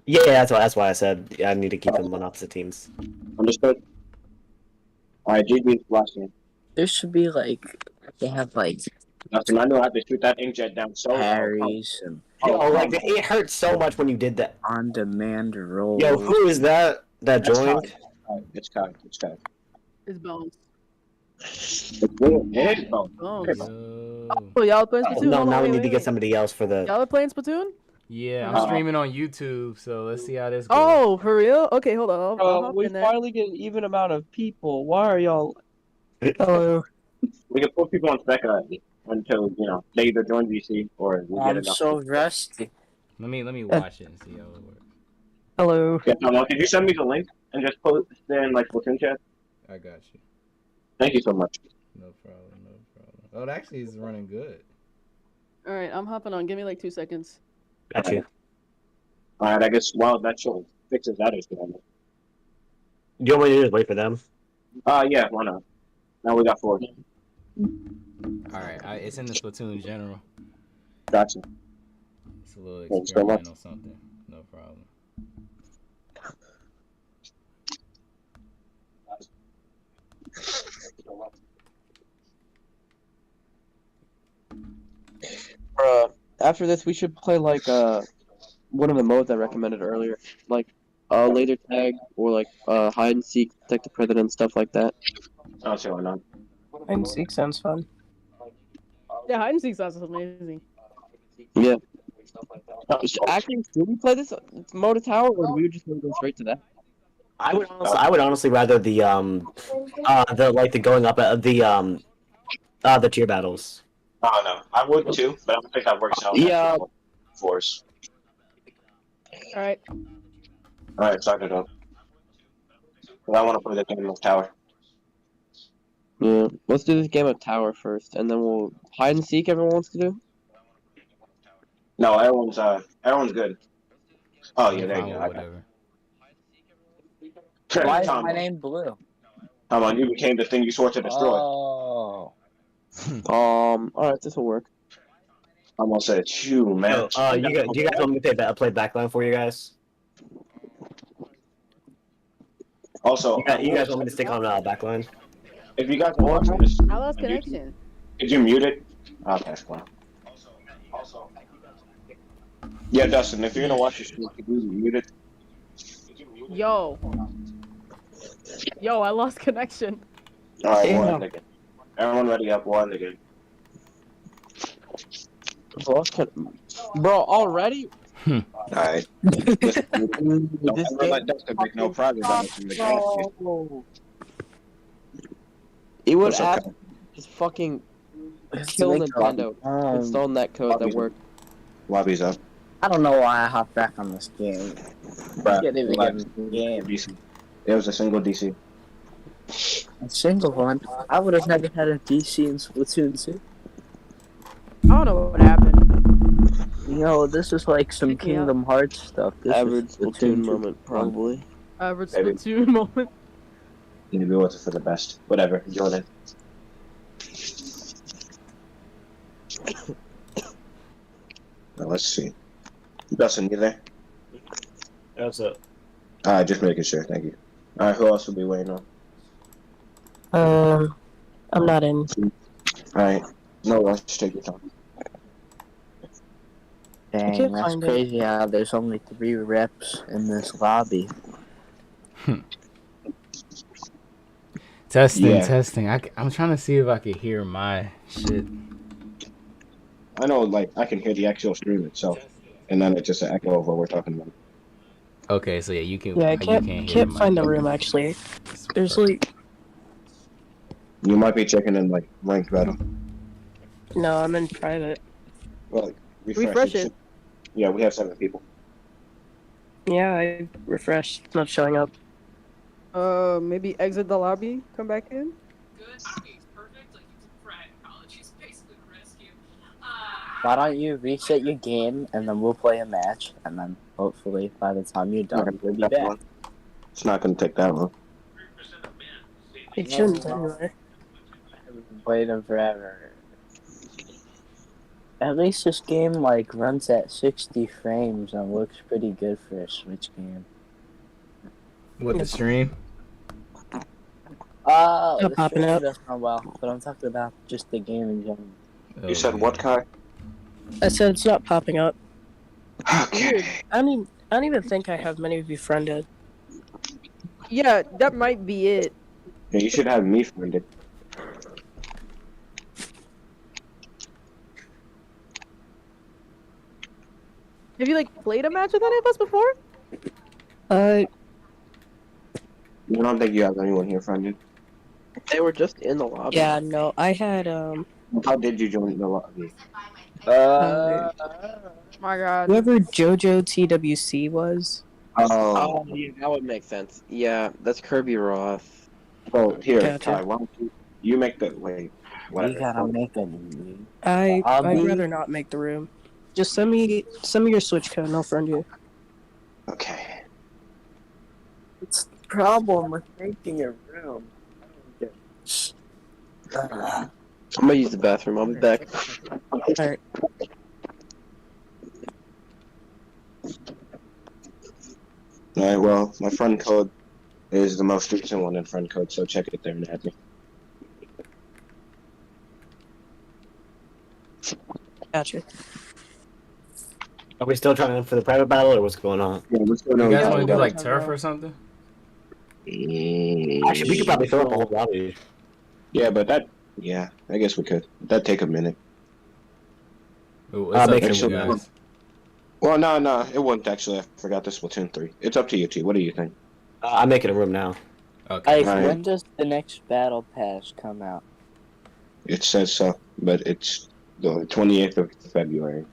Yeah, that's why I said I need to keep them on opposite teams. Understood. Alright, GG's last game. There should be like they have like Dustin, I know I have to shoot that inkjet down so low. parries and Yo, like it hurt so much when you did that. on-demand rolls. Yo, who is that That's joined? It's Kai. It's Kai. It's Bones. It's Bones. Bones. Yo. Oh, y'all playing Splatoon? No, Hold on, now we wait, need wait, to get wait. somebody else for the. Y'all are playing Splatoon? Yeah, I'm streaming on YouTube, so let's see how this goes. Oh, for real? Okay, hold on. I'll hop We in there. finally get an even amount of people. Why are y'all? Hello. We can put people on spec until they either join VC or we get I'm enough. so rusty. Let me watch it and see how it works. Hello. Yeah, could you send me the link and just post it in like Splatoon chat? I got you. Thank you so much. No problem. No problem. Oh, it actually is running good. All right, I'm hopping on. Give me like 2 seconds. Got you. Alright, I guess while that show fixes that issue. Do you want me to just wait for them? Yeah, why not? Now we got 4. All right, it's in the Splatoon general. Gotcha. It's a little Thanks so much. experiment or something. No problem. After this, we should play like one of the modes I recommended earlier, like laser tag or like hide and seek, protect the president, stuff like that. I'll see why not. Hide and seek sounds fun. Yeah, hide and seek sounds amazing. Yeah. Actually, should we play this mode of tower, or do we just want to go straight to that? I would honestly rather the going up the tier battles. Oh no, I would too, but I don't think that works out. Yeah. Force. All right. Alright, start it up. But I want to play the game of tower. Yeah. Let's do this game of tower first, and then we'll hide and seek. Everyone wants to do. No, everyone's good. Oh yeah, there you go. Whatever. Why is Tom, my name blue? Come on, you became the thing you swore to destroy. Oh. Alright, this will work. I'm gonna say it's you, man. Do you guys want me to play backline for you guys? Also, You guys want me to stick on backline? if you guys are watching this, I lost connection. could you mute it? Okay, fine. Yeah, Dustin, if you're gonna watch this, could you mute it? Yo, I lost connection. Alright, we'll end the game. Everyone ready up, we'll end the game. Bro, already? Alright. Don't This ever game- let Dustin make no progress in the game. No. It would That's ask okay. just fucking kill Nintendo. Install that code that worked. Lobby's up. I don't know why I hopped back on this game. Bruh, Can't even relax. get in the game. DC. It was a single DC. A single one. I would have never had a DC in Splatoon 2. I don't know what happened. Yo, this is like some Kick me out. Kingdom Hearts stuff. This Average is Splatoon moment, probably. Average Maybe. Splatoon moment. You can do it for the best. Whatever, join it. Now, let's see. Dustin, you there? That's it. Alright, just making sure. Thank you. Alright, who else will be waiting on? I'm not in. Alright. No rush. Take your time. Dang, can't that's find it. crazy how there's only 3 reps in this lobby. Testing. I'm trying to see if I could hear my shit. I know, like, I can hear the actual stream itself. And then it's just an echo of what we're talking about. Okay, so yeah, you can. Yeah, I you can't hear find my- the room actually. There's like You might be checking in, like, ranked battle. no, I'm in private. Well, like, Refresh it. Yeah, we have 7 people. Yeah, I refreshed. It's not showing up. Maybe exit the lobby, come back in. Good. He's perfect. Like he's a frat in college. He's basically the rescue. Why don't you reset your game and then we'll play a match and then hopefully by the time you're done we'll be back. It's not going to take that long. It shouldn't anyway. I've been waiting forever. At least this game like runs at 60 frames and looks pretty good for a Switch game. What, the stream? The popping stream up. does run well, but I'm talking about just the game in general. Oh, You said yeah. what, Kai? I said it's not popping up. Okay. Weird. I don't even think I have many of you friended. Yeah, that might be it. Yeah, you should have me friended. Have you like played a match with any of us before? I don't think you have anyone here friended. They were just in the lobby. Yeah, no, I had How did you join the lobby? My God. whoever JoJo TWC was. Oh, yeah, that would make sense. Yeah, that's Kirby Roth. so here, Gotcha. Kai, why don't you make the wait? Whatever. You gotta make a new. I'd Lobby? rather not make the room. Just send me your Switch code and I'll friend you. Okay. It's the problem with making a room. I'm gonna use the bathroom. I'll be back. Alright. All right. Well, my friend code is the most recent one in friend code, so check it there and add me. Gotcha. Are we still trying for the private battle, or what's going on? Yeah, what's going You on? guys Yeah, want to do yeah. like turf or something? Actually, we could probably fill up the whole lobby. Yeah, but yeah, I guess we could. That'd take a minute. Ooh, what's up make to it you work. guys? Well, no, it wouldn't actually. I forgot the Splatoon 3. It's up to you, T. What do you think? I'm making a room now. Okay. Hey, Alright. when does the next battle pass come out? It says so, but it's the 28th of February.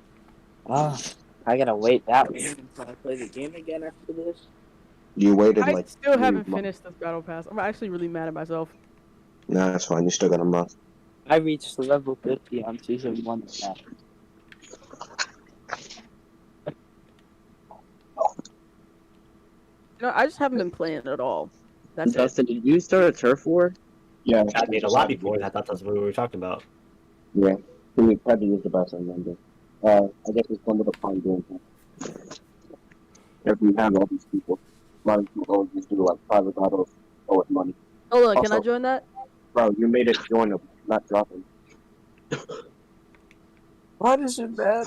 Oh, I gotta wait that long until I play the game again after this. You waited I like. still haven't 3 months. finished this battle pass. I'm actually really mad at myself. Nah, that's fine. You still got a month. I reached level 50 on season 1 now. No, I just haven't been playing at all. That's it. Dustin, did you start a turf war? Yeah, I made a lobby for it. I thought that's what we were talking about. Yeah, we tried to use the best remember. I guess it's one of the fun doing that. If you have all these people, a lot of people always just do like private battles or with money. Hold on, can I Also- join that? Bro, you made it joinable, not dropping. What is it, man?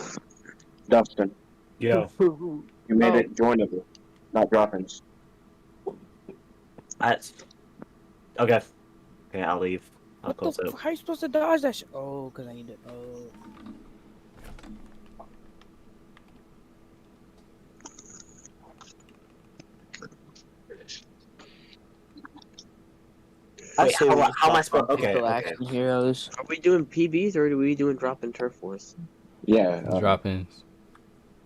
Dustin, Yo, you made Oh. it joinable, not dropping. that's okay. Okay, I'll leave. I'll What close the it. f- how you supposed to dodge that shit? Oh, because I need it. Oh. Wait, say how we am just I talk supposed? about Okay, people okay. action heroes. Are we doing PBs or are we doing drop in turf wars? Yeah. Drop-ins.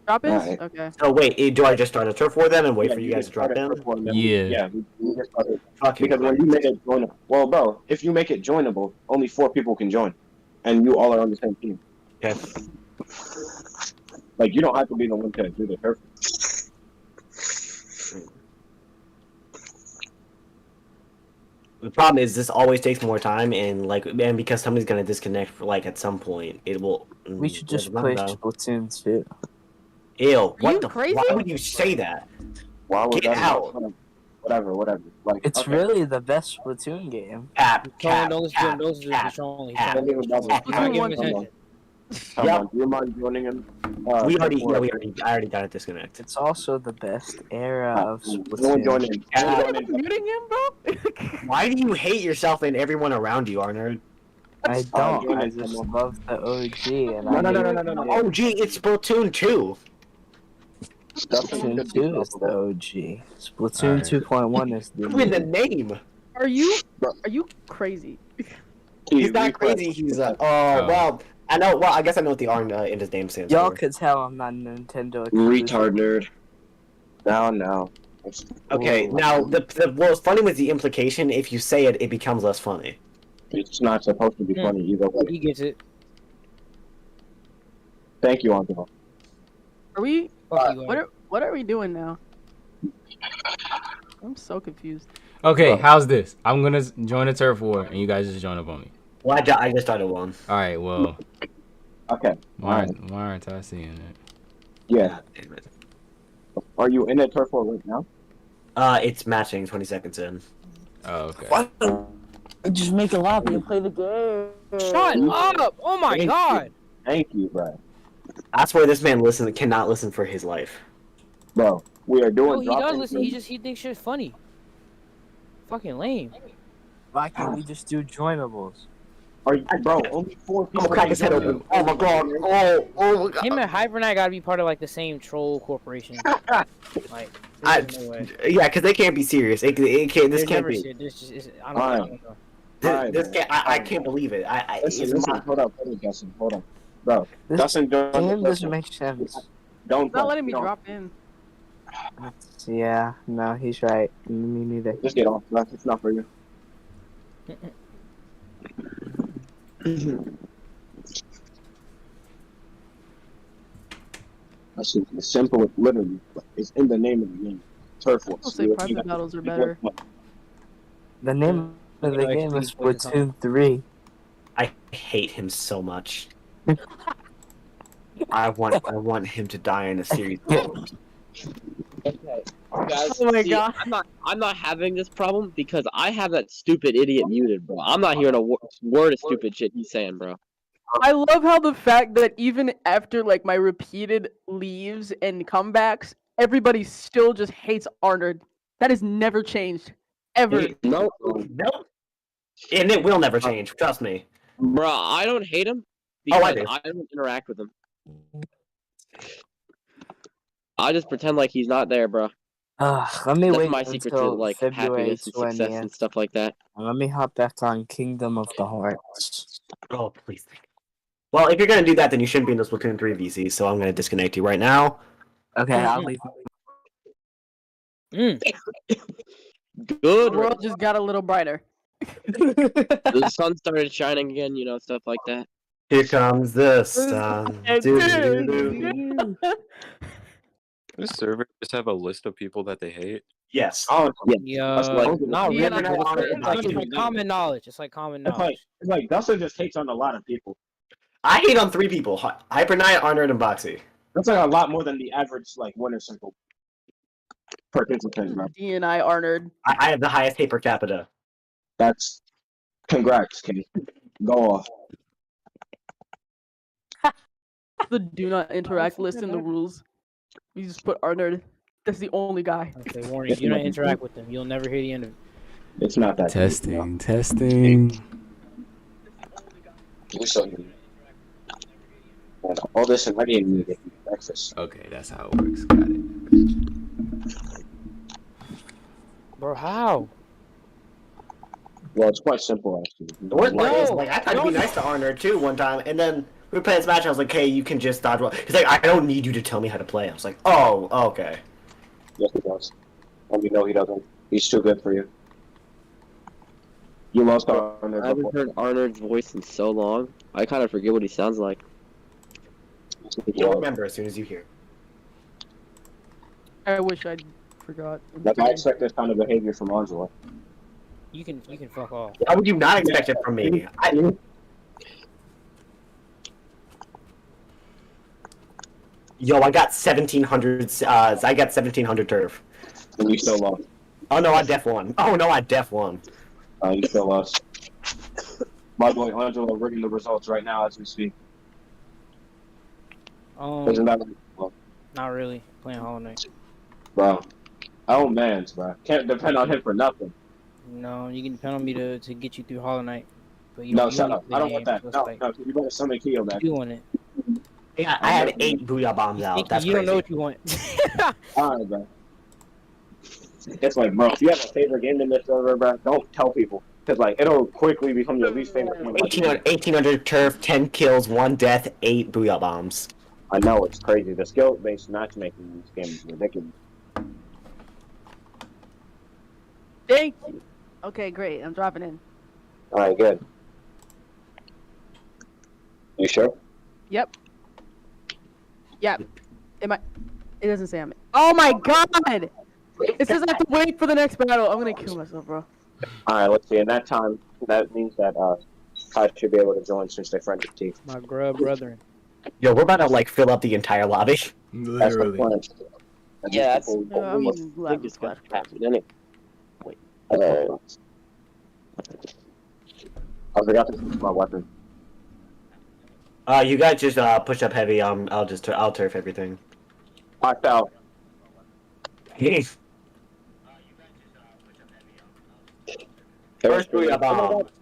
Drop ins? Alright. Okay. So wait, do I just start a turf war then and wait yeah, for you guys to drop just in? started first one, Yeah. Yeah, we just started. Fucking Because when you make it joinable, well, bro, if you make it joinable, only 4 people can join, and you all are on the same team. Okay. Like, you don't have to be the one to do the turf. The problem is this always takes more time, and because somebody's gonna disconnect for at some point, it will. We should just I don't play know. Splatoon 2. Ew! What you the? crazy? Why would you say that? Why would Get that out. Whatever. Like, It's okay. really the best Splatoon game. Cap, Don't cap, listen to him. cap, Don't listen to him. cap. He's trolling. He's cap. trolling. He's trolling. cap. He's not giving Come attention. Come Yep. on, do you mind joining him? We already, before- yeah, I already got it disconnected. It's also the best era of No one Splatoon. join in. Yeah. No one join in. Muting him, bro? Why do you hate yourself and everyone around you, Arnold? I don't. join I it, just someone. love the OG. And No, I no, no, hate no, no, no, no. Oh, gee, it's Splatoon 2. Splatoon 2 is the OG. Splatoon Alright. 2.1 is the With the new. name. Are you crazy? He's not crazy. He's well. I know. Well, I guess I know what the R in his name stands Y'all for. could tell I'm not Nintendo. exclusive. Retard nerd. No. Okay, Ooh. now what's funny was the implication. If you say it, it becomes less funny. It's not supposed to be Hmm. funny either way. He gets it. Thank you, Uncle. Are we? Fuck you, What are we doing now? I'm so confused. Okay, Oh. how's this? I'm gonna join a turf war, and you guys just join up on me. Well, I just started one. All right, well, Okay. Why, Alright. why aren't I seeing it? Yeah. God damn it. Are you in a turf war right now? It's matching 20 seconds in. Oh, okay. What? Just make a lobby and play the game. Shut up! Oh my Thank god! you. Thank you, bro. That's where this man cannot listen for his life. Bro, we are doing No, he does drop-ins. listen. He thinks shit's funny. Fucking lame. Why can't we just do joinables? Are you, bro? Only 4 I'm people. gonna crack his head open. Oh my god. Oh my god. Him and Hyper and I gotta be part of like the same troll corporation. Like, there's no way. Yeah, because they can't be serious. It can't. This There's can't never be. shit. This just is. I Alright. don't know. This can't. I can't believe it. Listen, hold up, Dustin. Hold on, bro. This Dustin, game doesn't make sense. don't Not letting me don't- drop in. Yeah, no, he's right. Me neither. Just get off. It's not for you. That's simple. It's literally, it's in the name of the game. Turf wars. I'll say private battles are better. The name of the Like, game is please focus Splatoon 3. I hate him so much. I want him to die in a series. Okay, guys. Oh my see, god. I'm not having this problem because I have that stupid idiot muted, bro. I'm not hearing a word of stupid shit he's saying, bro. I love how the fact that even after like my repeated leaves and comebacks, everybody still just hates Arnold. That has never changed. Ever. No, Nope. And it will never change. Trust me. bro, I don't hate him Oh, I because do. I don't interact with him. I just pretend like he's not there, bro. Let me That's wait my secret to until like February happiness and success 20th. and stuff like that. Let me hop back on Kingdom of the Hearts. Oh, please. Well, if you're gonna do that, then you shouldn't be in the Splatoon 3 VC. So I'm gonna disconnect you right now. Okay, I'll leave. Good. The world just got a little brighter. The sun started shining again, you know, stuff like that. Here comes the sun. Does server just have a list of people that they hate? Yes. Oh, Yeah, That's like- not Yeah, really. and I But wanted it's like, to it's do like that. common knowledge. It's like common knowledge. it's like Dustin just hates on a lot of people. I hate on 3 people: Hyper Knight, Arnold, and Boxy. That's like a lot more than the average like winner circle participant, bro. D and I Arnold. I have the highest hate per capita. That's congrats, kid. Go off. The do not interact list in the rules. You just put Arnold. That's the only guy. Okay, warning. Do not interact with them. You'll never hear the end of it. It's not that. Testing, testing. We still need all this and I didn't need to get breakfast. Okay, that's how it works. Got it. Bro, how? Well, it's quite simple actually. The worst part is, No, like, I tried to be no. nice to Arnold too one time, and then we were playing this match. I was like, "Hey, you can just dodge roll." He's like, "I don't need you to tell me how to play." I was like, "Oh, okay." Yes, he does. And we know he doesn't. He's too good for you. You lost Arnold. I haven't heard Arnold's voice in so long. I kind of forget what he sounds like. You'll remember as soon as you hear. I wish I forgot. Like I expect this kind of behavior from Angela. You can fuck off. Why would you not expect it from me? Yo, I got 1,700. I got 1,700 turf. And you still lost. Oh no, I def won. Oh no, I def won. You still lost. My boy Angela rigging the results right now as we speak. Isn't that well, Not really. Playing Hollow Knight. bro? Oh man, bro. Can't depend on him for nothing. No, you can depend on me to get you through Hollow Knight. But you No, you shut only up. play I don't the want game, that. so it's No, like, no. You better summon Kyo back. you want it. Yeah, I had 8 booyah bombs out. That's you don't know crazy. what you want. Alright, bro. It's like, bro, if you have a favorite game in this server, bro, don't tell people. Because, like, it'll quickly become your least favorite game. 1,800 turf, 10 kills, 1 death, 8 booyah bombs. I know, it's crazy. The skill-based matchmaking in this game is ridiculous. Thank you. Okay, great. I'm dropping in. Alright, good. You sure? Yep. Yep. Am I? It doesn't say I'm. Oh my god! It says I have to wait for the next battle. I'm gonna kill myself, bro. Alright, let's see. In that time, that means that Kai should be able to join since they're friends with T. My grub brethren. Yo, we're about to like fill up the entire lobby. That's the Literally. plan. Yeah, that's I'm what using I think is lava gonna flashlight. happen anyway. I forgot to switch my weapon. You guys just push up heavy. I'll turf everything. I fell. First booyah Oh my bomb. God.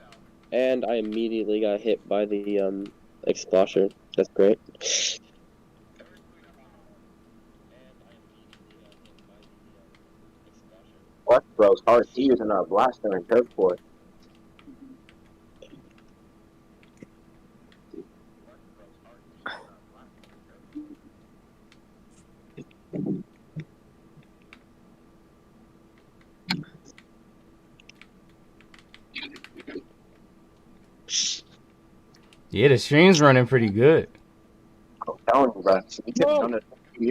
And I immediately got hit by the explosion. That's great. What, bros? Hard. He using a blaster and turf board. Yeah, the stream's running pretty good. I'm telling you, bro. We could have done it.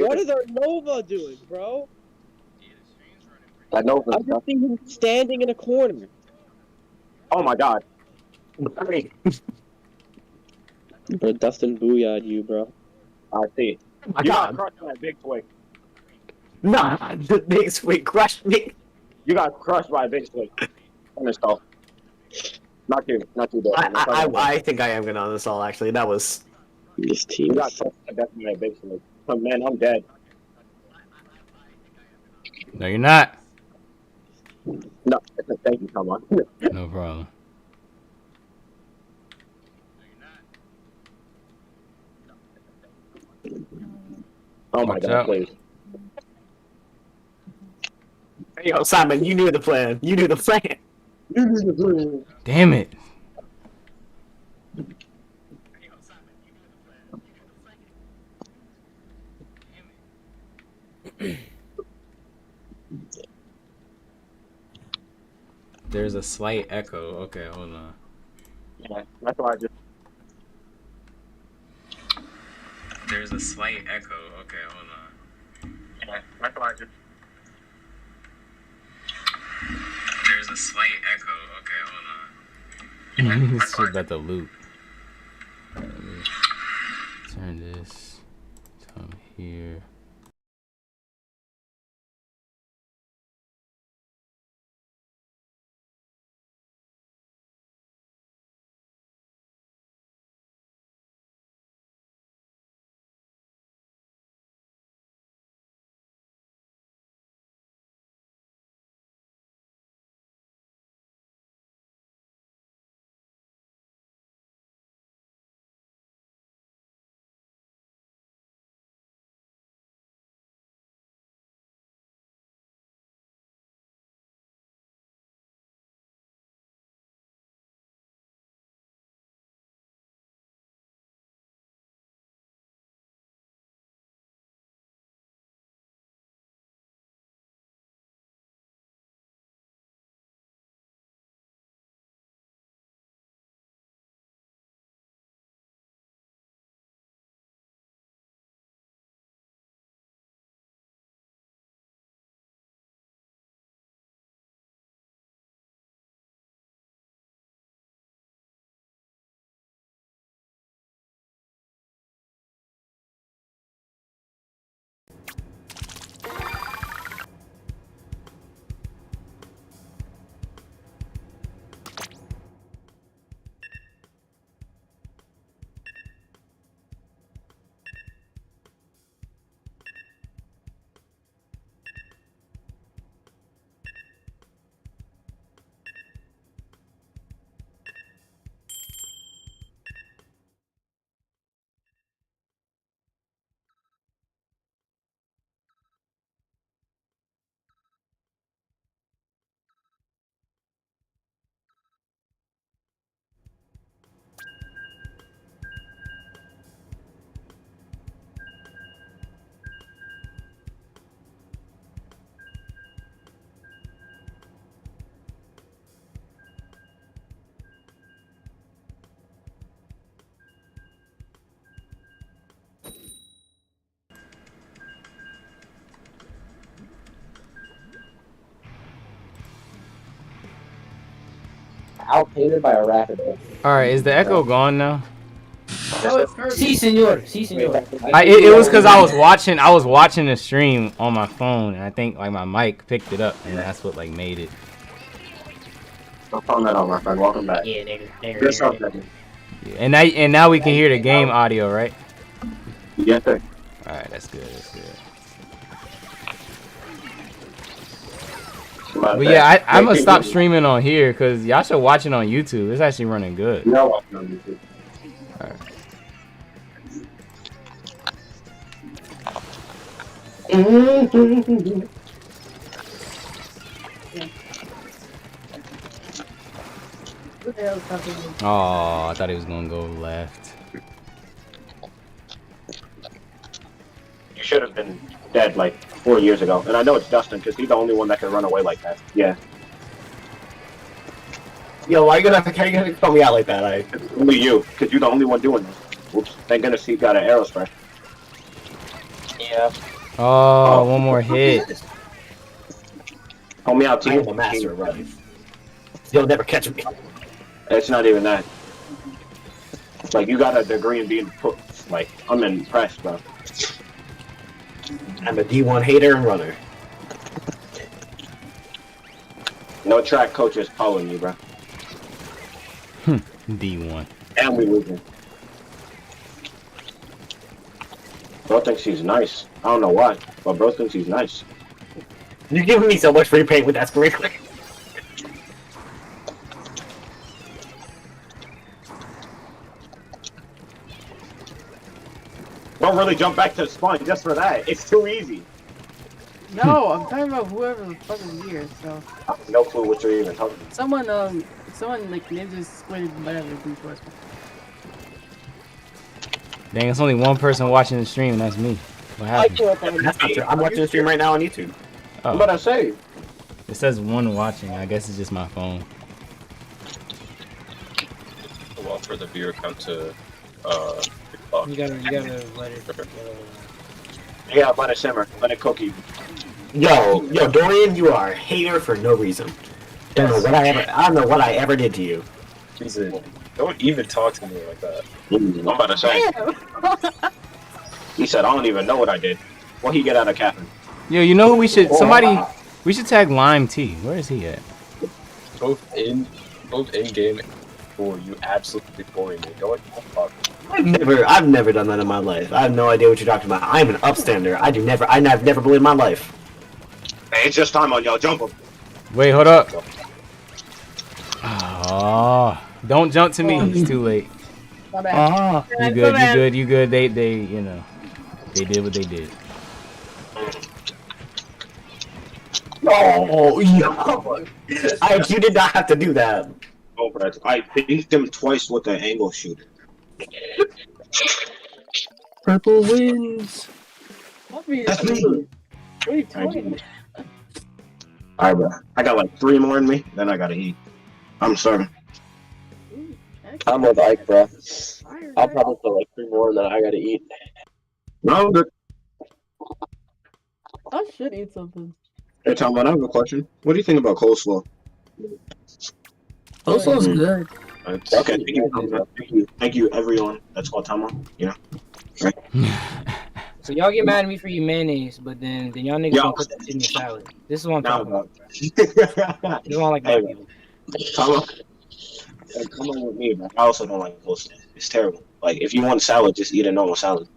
What is our Nova doing, bro? I know. I just see him standing in a corner. Oh my god. Bro, Dustin booyah'd you, bro. I see. My You got God. crushed by a big twig. Nah, the big sweet crushed me. You got crushed by a big twig. Finish off. Not too bad. I think I am gonna uninstall. Actually, that was. This team You got is... crushed by definitely a big twig. Oh man, I'm dead. No, you're not. No, thank you, come on. No problem. Oh my Watch god, out. please. Hey, yo, Simon, you knew the plan. You knew the plan. Damn it. There's a slight echo. Okay, hold on. Yeah, that's why I just. There's a slight echo. Okay, hold on. Yeah, that's why I just. There's a slight echo. Okay, hold on. This shit about to loop. Let me turn this to here. Outpainted by a rapid. Alright, is the echo gone now? Oh, it's perfect. Si, senor. Si, senor. It was because I was watching the stream on my phone, and I think like my mic picked it up, and that's what like made it. Don't phone that out, my friend. Welcome back. Yeah, nigga. Yes, sir. Yeah, and now we can hear the game audio, right? Yes, sir. All right, that's good. That's good. But yeah, I'm gonna stop streaming on here because y'all should watch it on YouTube. It's actually running good. No, watch it on YouTube. All right. Oh, I thought he was gonna go left. You should have been dead like 4 years ago. And I know it's Dustin because he's the only one that can run away like that. Yeah. Yo, why are you gonna call me out like that? Only you, because you're the only one doing this. Whoops. Thank goodness he got an arrow spray. Yeah. Oh, one more hit. Help me out, team. I'm a master of running. You'll never catch me. It's not even that. It's like you got a degree in being put. Like, I'm impressed, bro. I'm a D1 hater and runner. No track coach is calling you, bro. D1. And we losing. Bro thinks he's nice. I don't know why, but bro thinks he's nice. You're giving me so much free paint with that sprinkler. Don't really jump back to the spawn just for that. It's too easy. No, I'm talking about whoever the fuck is here. So I have no clue what you're even talking about. someone like ninja squid whatever before us. Dang, it's only one person watching the stream, and that's me. What happened? That's not true. I'm watching the stream right now on YouTube. Oh, What I say? it says one watching. I guess it's just my phone. Well, for the viewer count to You gotta let it. Yeah, let it simmer. Let it cook you. Yo, Dorian, you are a hater for no reason. I don't know what I ever did to you. Jesus, don't even talk to me like that. I'm about to say. He said, I don't even know what I did. What he get out of Catherine? Yo, you know who we should? We should tag Lime T. Where is he at? Both in game, or you absolutely boring me. Go ahead, fuck. I've never done that in my life. I have no idea what you're talking about. I'm an upstander. I've never believed in my life. Hey, it's just time on y'all. Jump him. Wait, hold up. Oh, don't jump to me. It's too late. My bad. You good. They you know, they did what they did. Oh, yo. You did not have to do that. Oh, Brad. I beat them twice with the angle shooter. Purple wins. That's me. What are you talking about? Alright, bro. I got like 3 more in me, then I gotta eat. I'm starving. I'm with Ike, bro. I'll probably put like 3 more, and then I gotta eat. No, I'm good. I should eat something. Hey, Tom, I have a question. What do you think about coleslaw? Coleslaw's good. Okay, thank you, everyone. That's called Tom. You know. So y'all get mad at me for your mayonnaise, but then y'all niggas don't put that shit in your salad. This is what I'm talking about. This is what I like black people. Tom, come on with me, bro. I also don't like coleslaw. It's terrible. Like, if you want salad, just eat a normal salad.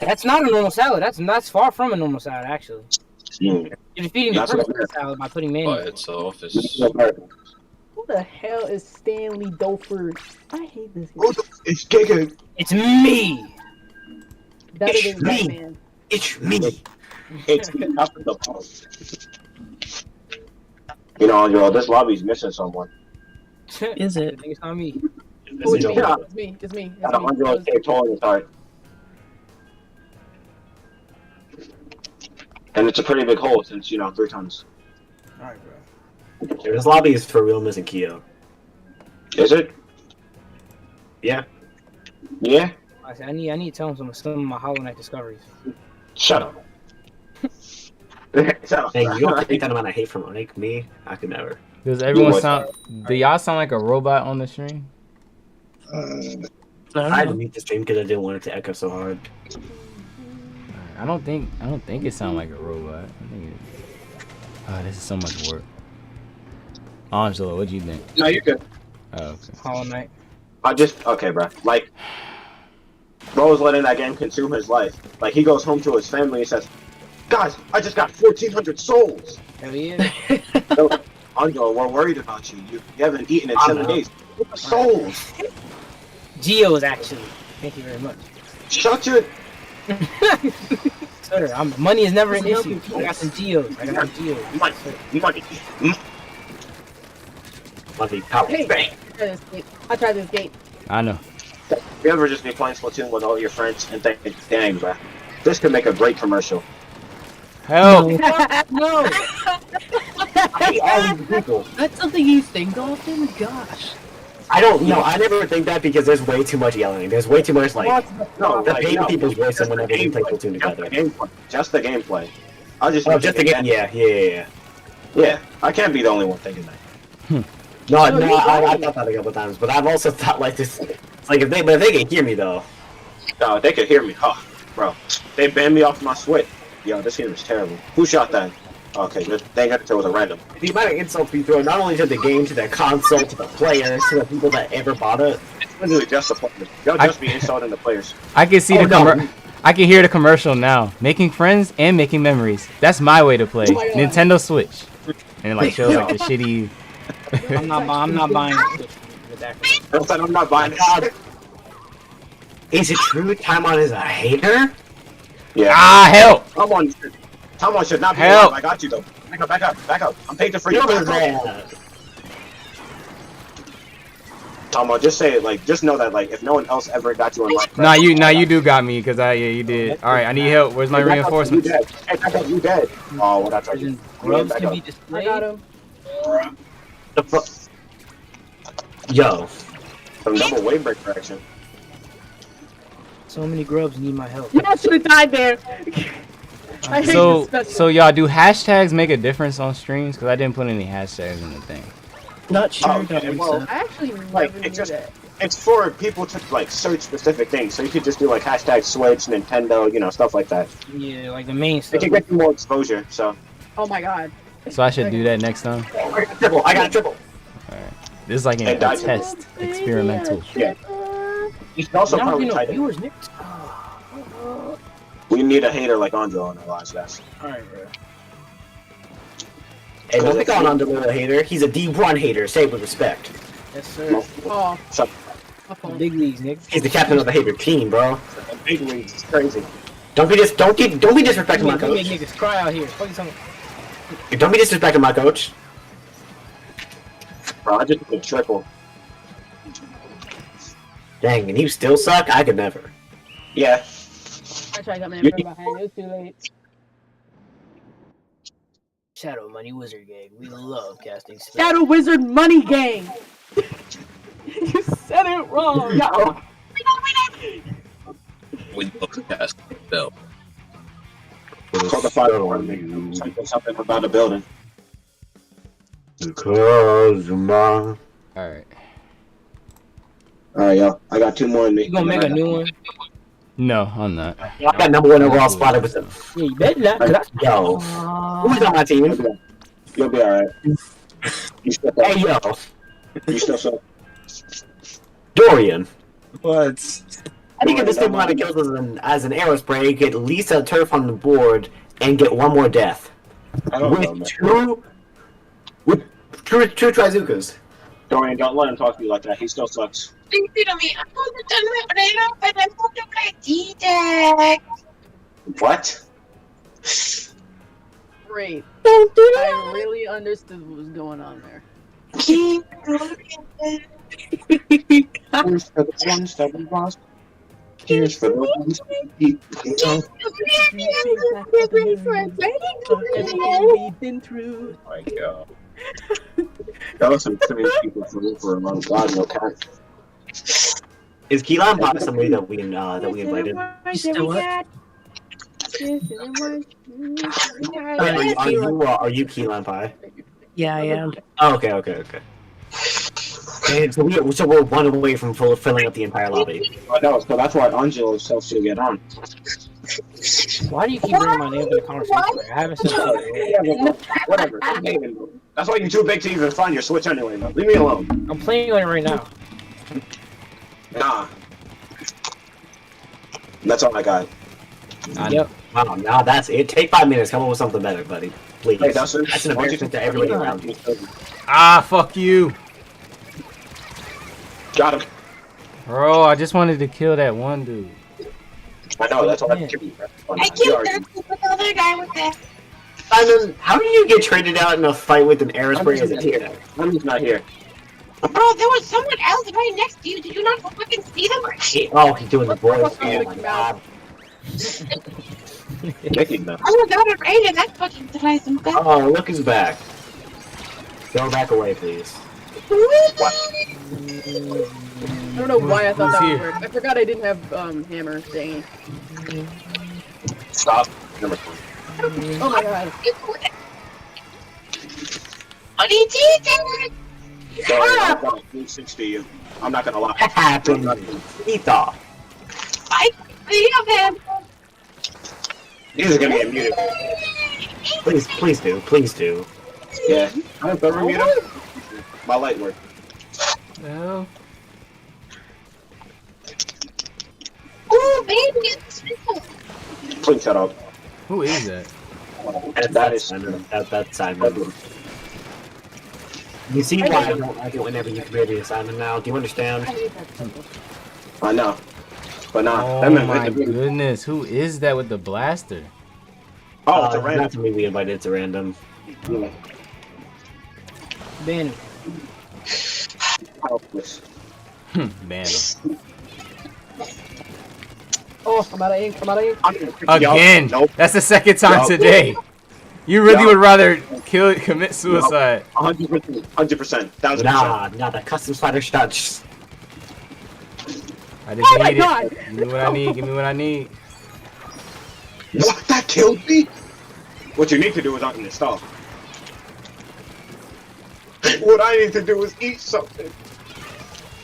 That's not a normal salad. That's far from a normal salad, actually. Mm. You're defeating the That's purpose what- of the salad by putting By mayonnaise. itself is Who the hell is Stanley Dolford? I hate this guy. It's Giga. It's me. Better than me. Batman. It's me. It's not the pause. You know, Angelo, this lobby's missing someone. Is it? I think it's not me. Oh, it's me. Yeah. It's me. It's me. Got a Angelo taped hole in his heart. And it's a pretty big hole since, 3 tons. Alright, bro. This lobby is for real missing Keo. Is it? Yeah. Yeah? I need to tell him some of my Hollow Knight discoveries. Shut up. Shut up. Hey, you don't take that amount of hate from like me? I could never. Does everyone sound? Do y'all sound like a robot on the stream? I had to mute the stream because I didn't want it to echo so hard. I don't think it sounds like a robot. I think it. Oh, this is so much work. Angelo, what do you think? No, you're good. Oh, okay. Hollow Knight. Okay, bro. Like, bro's letting that game consume his life. Like, he goes home to his family and says, "Guys, I just got 1,400 souls." Hell yeah. So, Angelo, we're worried about you. You haven't eaten in 7 days. What the souls? Geos, actually. Thank you very much. Shut your. Sir, money is never an issue. I got some Geos. I got some Geos. Money. Power. Hey, Bang. I tried this gate. I know. You ever just be playing Splatoon with all your friends and think, dang, bro, this could make a great commercial. Help! No! I hate all these people. That's something you think often? Gosh. I don't know. I never think that because there's way too much yelling. There's way too much like No, the like, pain no, people's voice just whenever the they play gameplay. Splatoon together. Just the gameplay. I'll just. Oh, just the game. Yeah. Yeah, I can't be the only one thinking that. No, I thought that a couple times, but I've also thought like this. It's like if they can hear me though. No, if they could hear me. Oh, bro, they banned me off my Switch. Yo, this game is terrible. Who shot that? Okay, they got to tell it was a random. The amount of insults we throw, not only to the game, to the console, to the players, to the people that ever bought it. It's literally just the players. Y'all just be insulting the players. I can see I can hear the commercial now. Making friends and making memories. That's my way to play. Nintendo Switch. And it like shows like the shitty. I'm not buying it with that. I'm not buying it. Is it true Timon is a hater? Yeah. Ah, help! Someone should not be Help. alive. I got you though. Back up. I'm paid for you. Tomo, just say it, like, just know that, like, if no one else ever got you on Minecraft... Nah, you do got me, cause you did. Alright, I need help. Where's my reinforcements? You dead. Hey, back up, you dead. Oh, what I told you. Grubs Back can up. be I displayed. got him. The fuck? Yo. Some double wave break action. So many grubs need my help. You should have died there. I hate this special. So y'all, do hashtags make a difference on streams? Cause I didn't put any hashtags in the thing. Not sure. Oh, okay, well, I actually never like, knew it's just, that. it's for people to, like, search specific things. So you could just do, like, hashtag Switch, Nintendo, you know, stuff like that. Yeah, like the main It stuff. can get you more exposure, so... Oh my god. So I should do that next time. I got a triple. Alright. This is like a test, experimental. Yeah. You should also Now probably you know type it. viewers, Nick. We need a hater like Andre on our lives, guys. Alright, bro. Hey, don't be calling on the little hater. He's a D1 hater. Say it with respect. Yes, sir. Oh, So, Big leagues, Nick. He's the captain of the hater team, bro. big leagues is crazy. Don't be disrespecting my Don't make coach. niggas cry out here. Fuck something. Don't be disrespecting my coach. Bro, I just did a triple. Dang, and you still suck? I could never. Yeah. I tried coming in from behind. It was too late. Shadow Money Wizard Gang. We love casting spells. Shadow Wizard Money Gang. You said it wrong. No. We look past Bill. Call the fire alarm. Something about the building. Because my... Alright. Alright, yo. I got 2 more in me. You gonna make a new one? No, I'm not. I got number 1 overall spotted with them. Yeah, you better not. 'Cause that's Yo. Who's on my team? You'll be alright. You still suck. Hey, yo. You still suck. Dorian. What? I think if this thing wanted to kill as an arrow spray, you get at least a turf on the board and get 1 more death. I don't know, man. With two Trizukas. Dorian, don't let him talk to you like that. He still sucks. What? Great. I really understood what was going on there. Here's for the ones that we lost. Here's for the ones We've been through. Oh my god. That was some crazy people for a long God, no cat. Is Keelan Pie somebody that we invited? Are you Keelan Pie? Yeah, I am. Oh, okay. And so we're one away from filling up the entire lobby. I know, so that's why Angelo self should get on. Why do you keep bringing my name into the conversation? Like, I haven't said shit. Whatever. That's why you're too big to even find your Switch anyway, though. Leave me alone. I'm playing on it right now. Nah. That's all I got. Yep. Wow, now that's it. Take 5 minutes. Come up with something better, buddy. Please. Hey, Dustin, That's an embarrassment to everybody around you. Ah, fuck you. Got him. Bro, I just wanted to kill that one dude. I know, that's all I can keep. I killed Dustin with the other guy with that. Simon, how do you get traded out in a fight with an aerospray as a team? I'm just not here. Bro, there was someone else right next to you. Did you not fucking see them? Oh, he's doing the voice. Oh my god. Kicking them. Oh my god, it rained and that fucking denies them. Oh, look who's back. Go back away, please. I don't know why I thought that Who's would here? work. I forgot I didn't have hammer thingy. Stop. Number 20. Oh my god. What did you do? Sorry, I'm going 360. I'm not gonna lie. What happened? He thought. I see of him. These are gonna get muted. Please do. Please do. Yeah. I'm gonna mute him. My light work. No. Oh, baby, it's simple. Please shut up. Who is that? That is Simon. That's Simon. You see why I don't like it whenever you create a Simon now? Do you understand? I know. But nah. Oh my goodness, who is that with the blaster? Oh, it's a Not random. to me we invited, it's a random. Yeah. Ben, Helpless. Man. Oh, I'm out of ink. I'm out of ink. Again! Nope. That's the second time Nope. today. You really Yup. would rather commit suicide. 100%. 100%. 1000%. Nah, the custom slider shot. I just Oh my need god! it. Give me what I need. Give me what I need. What? That killed me? What you need to do is uninstall. What I need to do is eat something.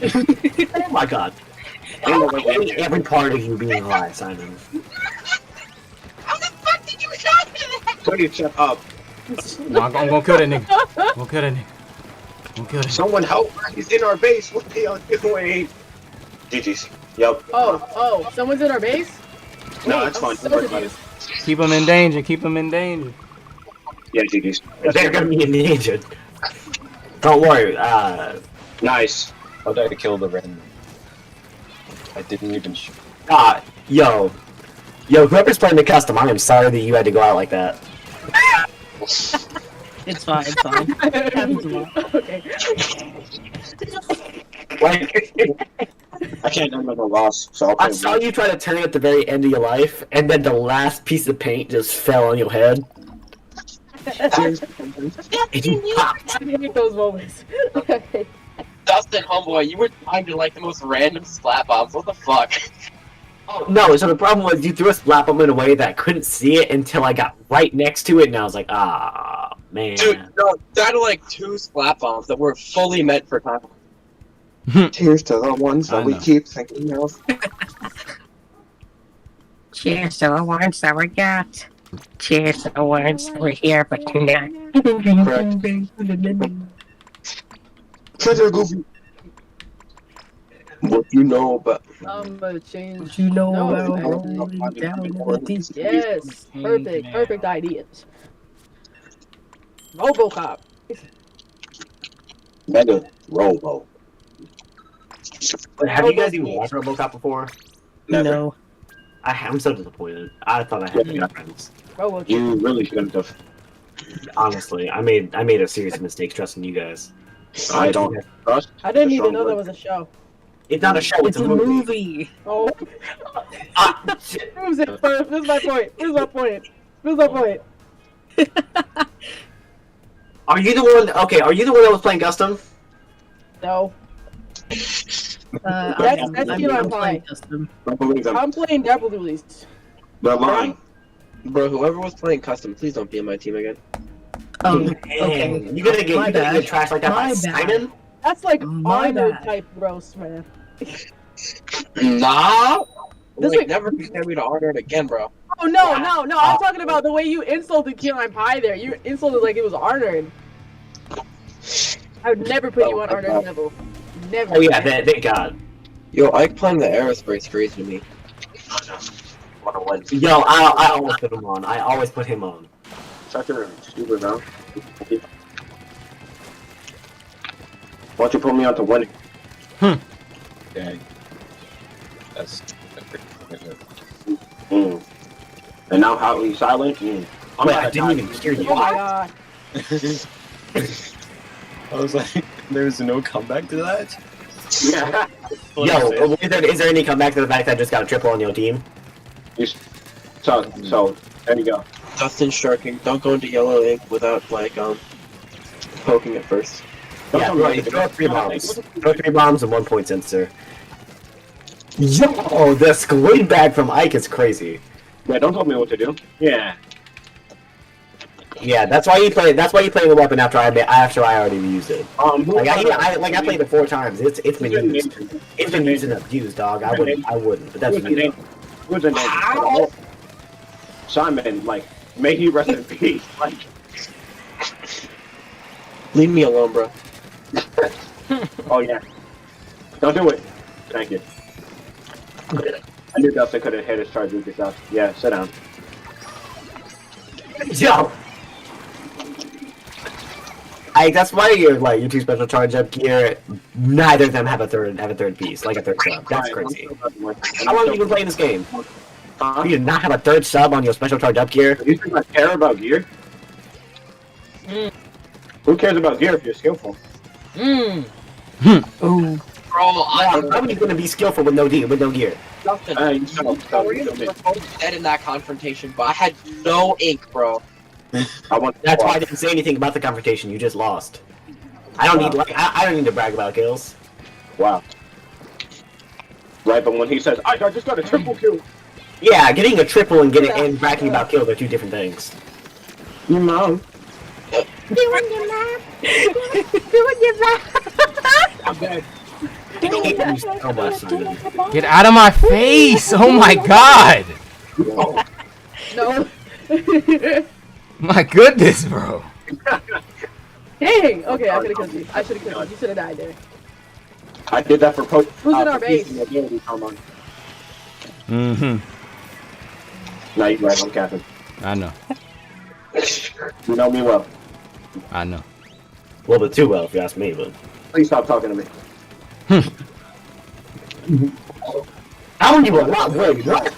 Oh my god. Every part of you being alive, Simon. How the fuck did you shot me that? Please shut up. No, I'm gonna kill that nigga. I'm gonna kill that nigga. I'm gonna kill that nigga. Someone help. He's in our base. What the hell? Wait. GG's. Yup. Oh, someone's in our base? No, Wait, that's fine. I'm so Don't worry about it. confused. Keep him in danger. Keep him in danger. Yeah, GG's. They're gonna be endangered. Don't worry, Nice. How did I kill the random? I didn't even shoot. yo, whoever's playing the custom, I am sorry that you had to go out like that. It's fine. It's fine. Happens a lot. Okay. Like, I can't do another loss, so I'll I play saw you try to turn at the very end of your life, and then the last piece of paint just fell on your head. And you popped. I hate those moments. Okay. Dustin, homeboy, you were trying to like the most random slap bombs. What the fuck? Oh, no, so the problem was you threw a slap bomb in a way that I couldn't see it until I got right next to it, and I was like, ah, man. Dude, no, that are like 2 slap bombs that were fully meant for time. Cheers to the ones I that we know. keep thinking of. Cheers to the ones that we got. Cheers to the ones that were here but tonight. Treasure Goofy. What you know about? I'm gonna change. You know No. about rolling down in the deep. Yes, perfect ideas. RoboCop. Mega Robo. Have you guys even watched RoboCop before? Never. No. I'm so disappointed. I thought I had good friends. RoboCop. You really shouldn't have. Honestly, I made a series of mistakes trusting you guys. I don't trust. I didn't the even know strong that word. was a show. It's not a show, it's, It's a movie. Oh. Ah, shit. Proves it first. This is my point. This is my point. This is my point. Are you the one? Okay, are you the one that was playing custom? No. That's you know I'm playing. Custom. Don't believe them. I'm playing Devil Release. They're lying. Bro, whoever was playing custom, please don't be on my team again. Okay. You gonna My get bad. trashed like that by My bad. Simon? That's like My Arnold bad. type roast, man. Nah. This Like, is- never compare me to Arnold again, bro. Oh no, no, no! I'm talking about the way you insulted Key Lime Pie there. You insulted like it was Arnold. I would never put you on Arnold's level. Never. Oh yeah, thank God. Yo, Ike playing the aerospace crazy to me. Wanna win. Yo, I always put him on. I always put him on. Such a stupid now. Why don't you put me on to winning? Dang. That's. And now how are you silent? Wait, I didn't even hear you. Oh my God. I was like, there's no comeback to that? Yeah. Yo, is there any comeback to the fact that I just got a triple on your team? So there you go. Justin Sharking, don't go into yellow ink without like poking it first. Yeah, right. Throw 3 bombs. Throw 3 bombs and 1 point sensor. Yo, the squid bag from Ike is crazy. Yeah, don't tell me what to do. Yeah. Yeah, that's why you play. That's why you play the weapon after I already used it. Like I played it 4 times. It's been used. It's been used and abused, dog. I wouldn't. But that's me. Who's the name? Simon, like, may he rest in peace. Like, Leave me alone, bro. oh yeah. Don't do it. Thank you. I knew Dustin could have hit his charge with yourself. Yeah, sit down. Yo. That's why your 2 special charge up gear. Neither of them have a third piece, like a third sub. That's crazy. How long have you been playing this game? You did not have a 3rd sub on your special charge up gear. You think I care about gear? Who cares about gear if you're skillful? Ooh. Bro, How are you gonna be skillful with no gear? Justin, You shut up, we were both dead in that confrontation, but I had no ink, bro. That's why I didn't say anything about the confrontation. You just lost. I don't need I don't need to brag about kills. Wow. Right, but when he says, I just got a triple kill. Yeah, getting a triple and bragging about kills are 2 different things. Your mom. Doing your math. Doing your math. I'm dead. I hate you so much, Simon. Get out of my face! Oh my God! No. My goodness, bro. Dang. Okay, I could have killed you. I should have killed you. You should have died there. I did that for post. Who's in our base? Mm-hmm. No, you're right, I'm capping. I know. You know me well. I know. A little bit too well, if you ask me, but. Please stop talking to me. How are you a lot? Wait, what?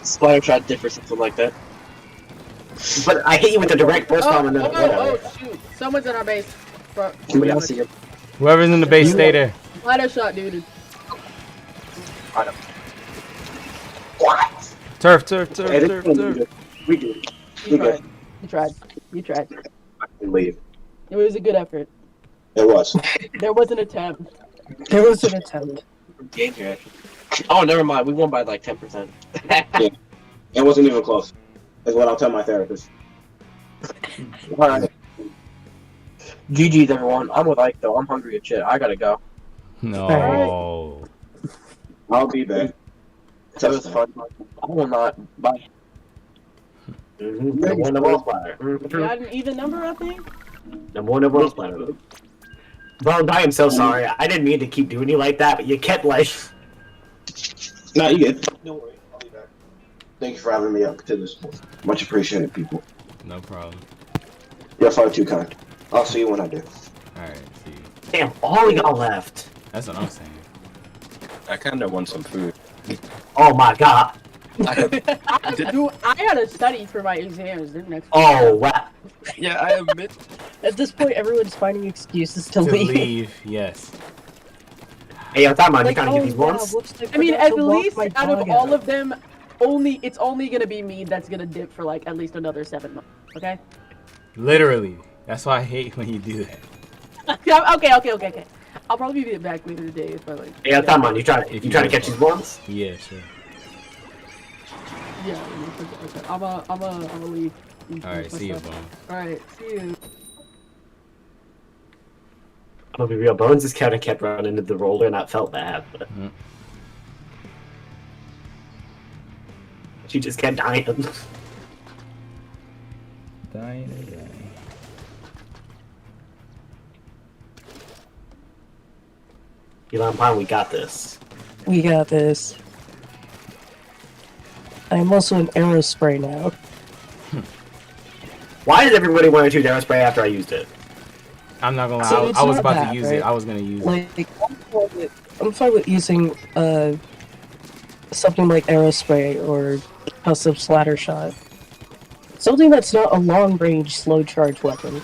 Splatter shot diff or something like that. But I hit you with a direct burst bomb and then Oh, shoot. Someone's in our base. Somebody else here. Whoever's in the base, stay there. Splatter shot, dude. I know. What? Turf. We do. You tried. I can leave. It was a good effort. It was. There was an attempt. There was an attempt. Game here. Oh, never mind. We won by like 10%. Yeah. It wasn't even close. Is what I'll tell my therapist. Alright. GG's everyone. I'm with Ike though. I'm hungry as shit. I gotta go. No. I'll be back. It was fun. I will not. Bye. Number 1 number splatter. You got an even number, I think? Number 1 number splatter. Bro, I am so sorry. I didn't mean to keep doing you like that, but you kept like. No, you good. Don't worry. I'll be back. Thank you for having me up to this. Much appreciated, people. No problem. You're far too kind. I'll see you when I do. Alright, see you. Damn, all y'all left. That's what I'm saying. I kind of want some food. Oh my God. I gotta study for my exams next week. Oh wow. Yeah, I admit. At this point, everyone's finding excuses to To leave. leave, yes. Hey, yo, time on. You Like, trying to oh, get these yeah, ones? whoops, I I mean, forgot at to walk least my out of dog all out. of them, it's only gonna be me that's gonna dip for like at least another 7 months. Okay? Literally. That's why I hate when you do that. Okay. I'll probably be back later today if I like. Hey, yo, time on. You trying to catch these ones? Yeah, sure. Yeah. Okay. I'm a leave. Alright, see you, bro. Alright, see you. I'll be real. Bones just kind of kept running into the roller, and that felt bad. But she just kept dying. Dying. Elon Pine, we got this. We got this. I'm also an aerospray now. Why did everybody want to choose Aerospray after I used it? I'm not gonna lie. So I it's was not about bad, to use right? it. I was gonna use it. Like, I'm fine with using something like aerospray or custom splatter shot. Something that's not a long range slow charge weapon.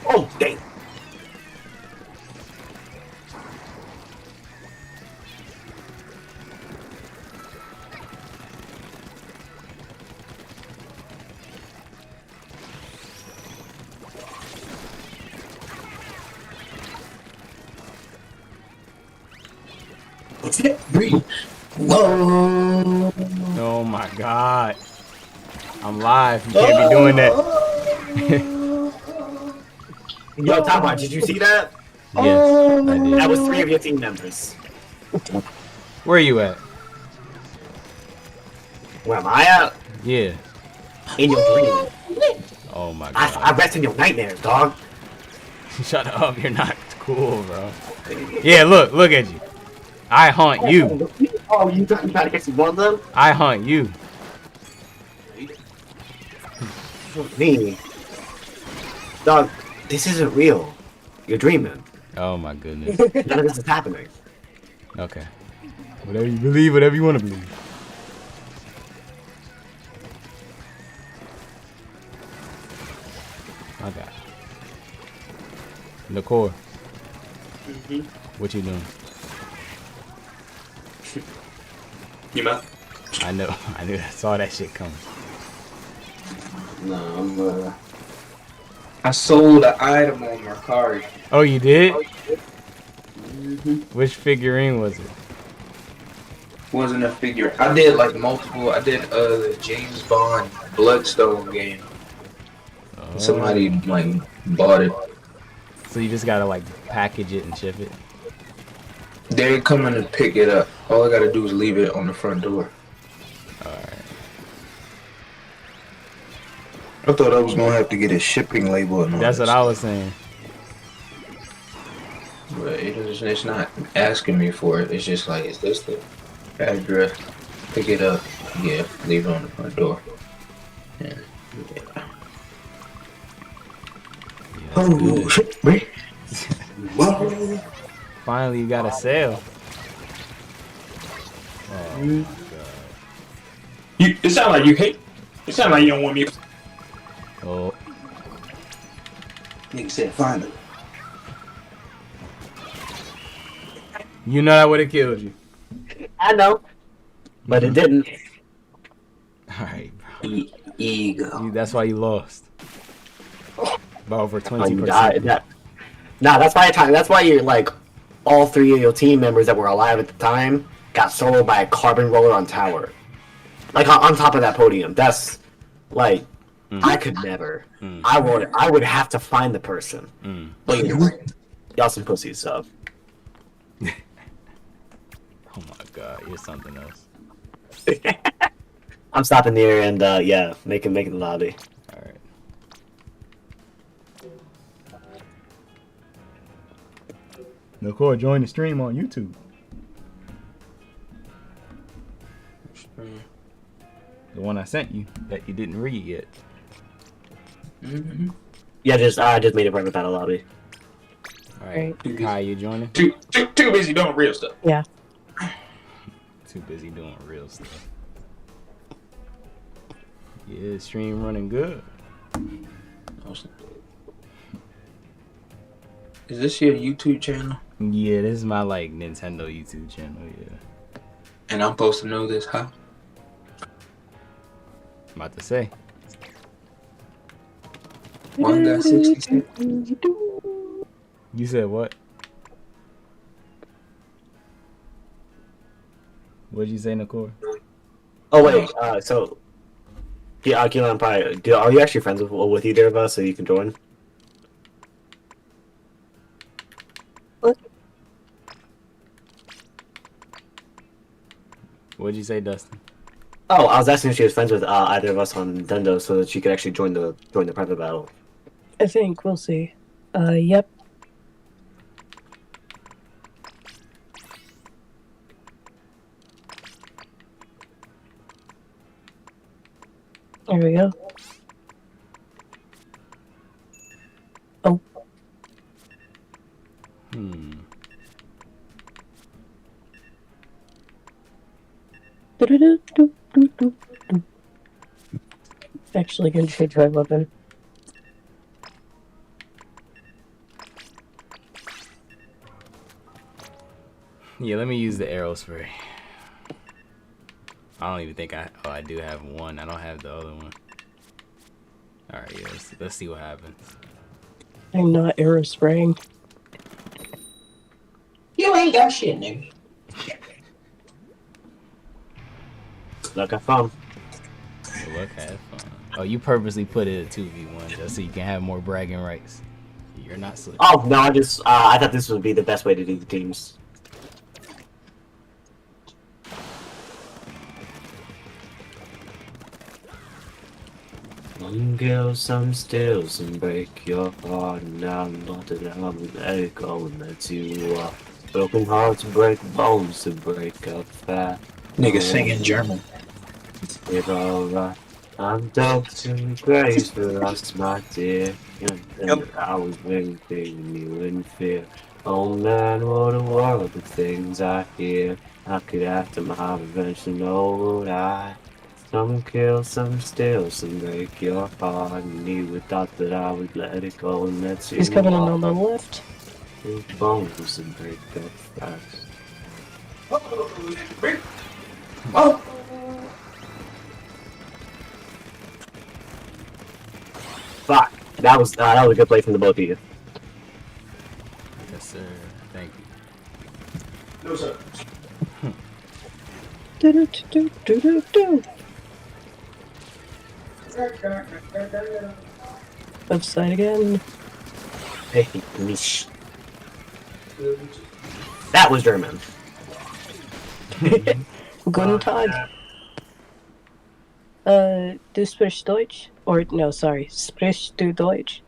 Oh, dang. Whoa! Oh my god. I'm live. You can't be doing that. Yo, Tama, did you see that? Yes, I did. That was 3 of your team members. Where are you at? Where am I at? Yeah. In your dream. Oh my I god. rest in your nightmares, dog. Shut up. You're not cool, bro. Yeah, look at you. I haunt you. Oh, you trying to get one of them? I haunt you. Me. Dog, this isn't real. You're dreaming. Oh my goodness. None of this is happening. Okay. Whatever you believe, whatever you want to believe. Okay. Nicole. What you doing? You know? I know. I saw that shit coming. No, I sold an item on my card. Oh, you did? Which figurine was it? Wasn't a figure. I did like multiple. I did the James Bond Bloodstone game. Oh. Somebody like bought it. So you just gotta like package it and ship it? They're coming to pick it up. All I gotta do is leave it on the front door. Alright. I thought I was gonna have to get a shipping label and all That's that what I was saying. But it's not asking me for it. It's just like, is this the address? Pick it up. Yeah, leave it on the front door. Yeah. Oh, shit, wait. Whoa. Finally, you got a sale. Oh my god. It sound like you hate. It sound like you don't want me. Oh. Nigga said finally. You know that would have killed you. I know. But it didn't. Alright, bro. Ego. That's why you lost. By over 20%. Nah, that's why you're like all 3 of your team members that were alive at the time got soloed by a carbon roller on tower. Like on top of that podium. That's like I could never. I would have to find the person. But y'all some pussies, so. Oh my god, you're something else. I'm stopping there and yeah, making the lobby. Alright. Nicole, join the stream on YouTube. The one I sent you that you didn't read yet. Yeah, I just made a private battle lobby. Alright, Kai, you joining? Too busy doing real stuff. Yeah. Too busy doing real stuff. Yeah, stream running good. Is this your YouTube channel? Yeah, this is my like Nintendo YouTube channel, yeah. And I'm supposed to know this, huh? I'm about to say. One got 60 You said what? What'd you say, Nicole? Oh wait, so yeah, Keelan, probably. Are you actually friends with either of us, so you can join? What'd you say, Dustin? Oh, I was asking if she was friends with either of us on Nintendo so that she could actually join the private battle. I think we'll see. Yep. There we go. Oh. Actually, gonna change my weapon. Yeah, let me use the arrow spray. I don't even think I do have one. I don't have the other one. Alright, yeah, let's see what happens. I'm not arrow spraying. You ain't got shit, nigga. Look, have fun. Look, have fun. Oh, you purposely put it at 2v1 just so you can have more bragging rights. You're not slick. Oh no, I thought this would be the best way to do the teams. Some kill, some steal, some break your heart, and I'm not that I'm an echo, and that's you are. Broken hearts break bones to break up fat. Nigga singing German. It's alright. I'm dope to grace for us, my dear. And I was waiting you in fear. Oh man, what a world of things I hear. I could after my revenge and know I. Some kill, some steal, some break your heart. And you would thought that I would let it go and let you. He's coming in on the left. Bones and break up fast. Oh! Fuck! That was a good play from the both of you. Yes, sir. Thank you. No, sir. Upside again. Hey, niche. That was German. Guten Tag. Du sprichst Deutsch? Or, no, sorry. Sprichst du Deutsch?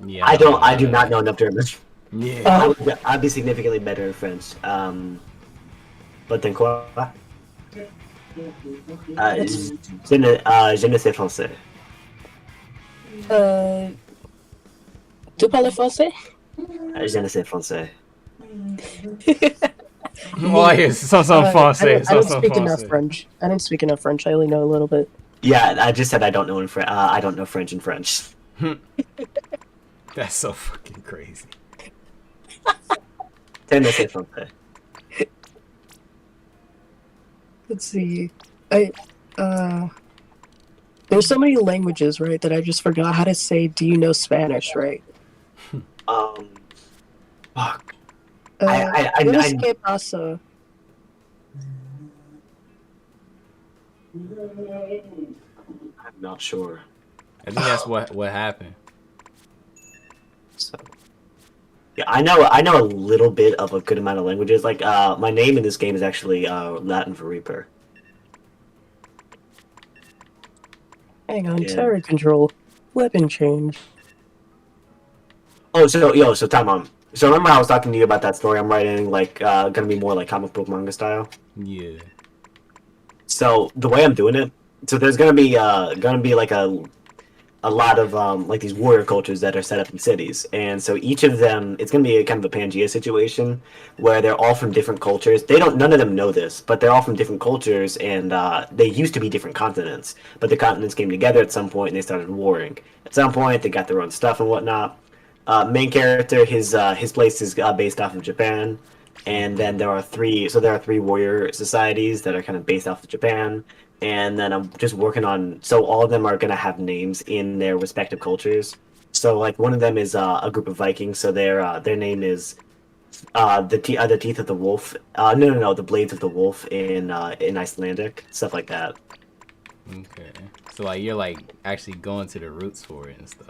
Yeah. I do not know enough German. Yeah. I'd be significantly better in French. But then quoi? Je ne sais français. Tu parles français? Je ne sais français. Ouais, sans français. I don't speak enough French. I don't speak enough French. I only know a little bit. Yeah, I just said I don't know I don't know French in French. That's so fucking crazy. Je ne sais français. Let's see. There's so many languages, right, that I just forgot how to say, do you know Spanish, right? Fuck. ¿Qué pasa? I'm not sure. I think that's what happened. So, yeah, I know a little bit of a good amount of languages. Like, my name in this game is actually Latin for Reaper. Hang on, turret control. Weapon change. Oh, so time on. So remember I was talking to you about that story I'm writing, like, gonna be more like comic book manga style? Yeah. So the way I'm doing it, so there's gonna be like a lot of like these warrior cultures that are set up in cities, and so each of them, it's gonna be a kind of a Pangea situation where they're all from different cultures. None of them know this, but they're all from different cultures, and they used to be different continents, but the continents came together at some point and they started warring. At some point, they got their own stuff and whatnot. Main character, his place is based off of Japan, and then there are three warrior societies that are kind of based off of Japan. And then I'm just working on, so all of them are gonna have names in their respective cultures. So like one of them is a group of Vikings, so their name is the teeth of the wolf. No, the blades of the wolf in Icelandic, stuff like that. Okay. So like you're like actually going to the roots for it and stuff.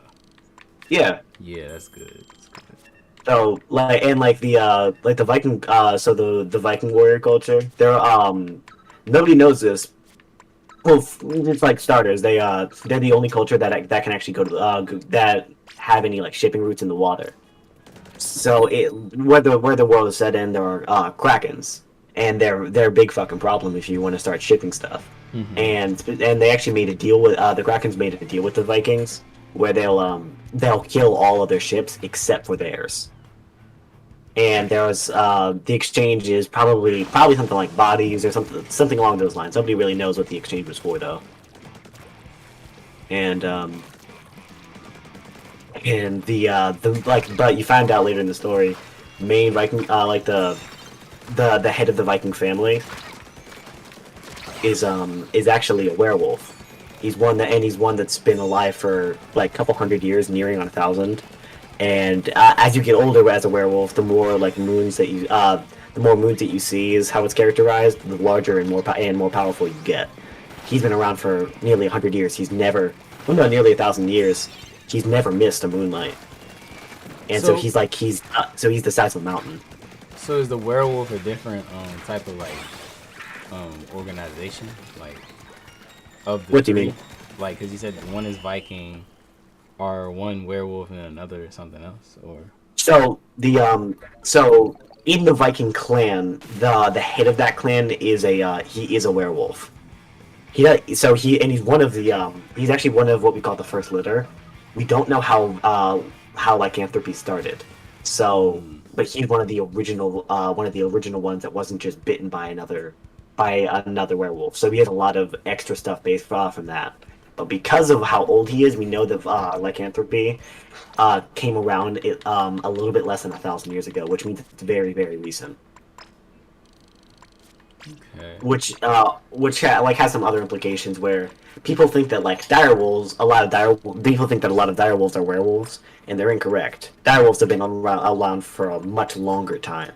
Yeah. Yeah, that's good. That's good. So like the Viking, so the Viking warrior culture, Nobody knows this. Well, it's like starters. They're the only culture that can actually go to that have any like shipping routes in the water. So where the world is set in, there are krakens, and they're a big fucking problem if you want to start shipping stuff. And they actually made a deal with the krakens made a deal with the Vikings where they'll kill all of their ships except for theirs. And there was the exchange is probably something like bodies or something along those lines. Nobody really knows what the exchange was for though. And but you find out later in the story, main Viking like the head of the Viking family is actually a werewolf. He's one that's been alive for like a couple hundred years, nearing on 1,000. And as you get older as a werewolf, the more like moons that you see is how it's characterized. The larger and more powerful you get. He's been around for nearly 100 years. Nearly 1,000 years. He's never missed a moonlight. And so he's the size of a mountain. So is the werewolf a different type of like organization, like of the What do you mean? Like, because you said one is Viking, or one werewolf and another something else, or so in the Viking clan, the head of that clan is he is a werewolf. He's actually one of what we call the first litter. We don't know how lycanthropy started. So, but he's one of the original ones that wasn't just bitten by another werewolf. So he has a lot of extra stuff based from that. But because of how old he is, we know that lycanthropy came around a little bit less than 1,000 years ago, which means it's very, very recent. okay. Which has some other implications where people think that like people think that a lot of direwolves are werewolves, and they're incorrect. Direwolves have been around for a much longer time,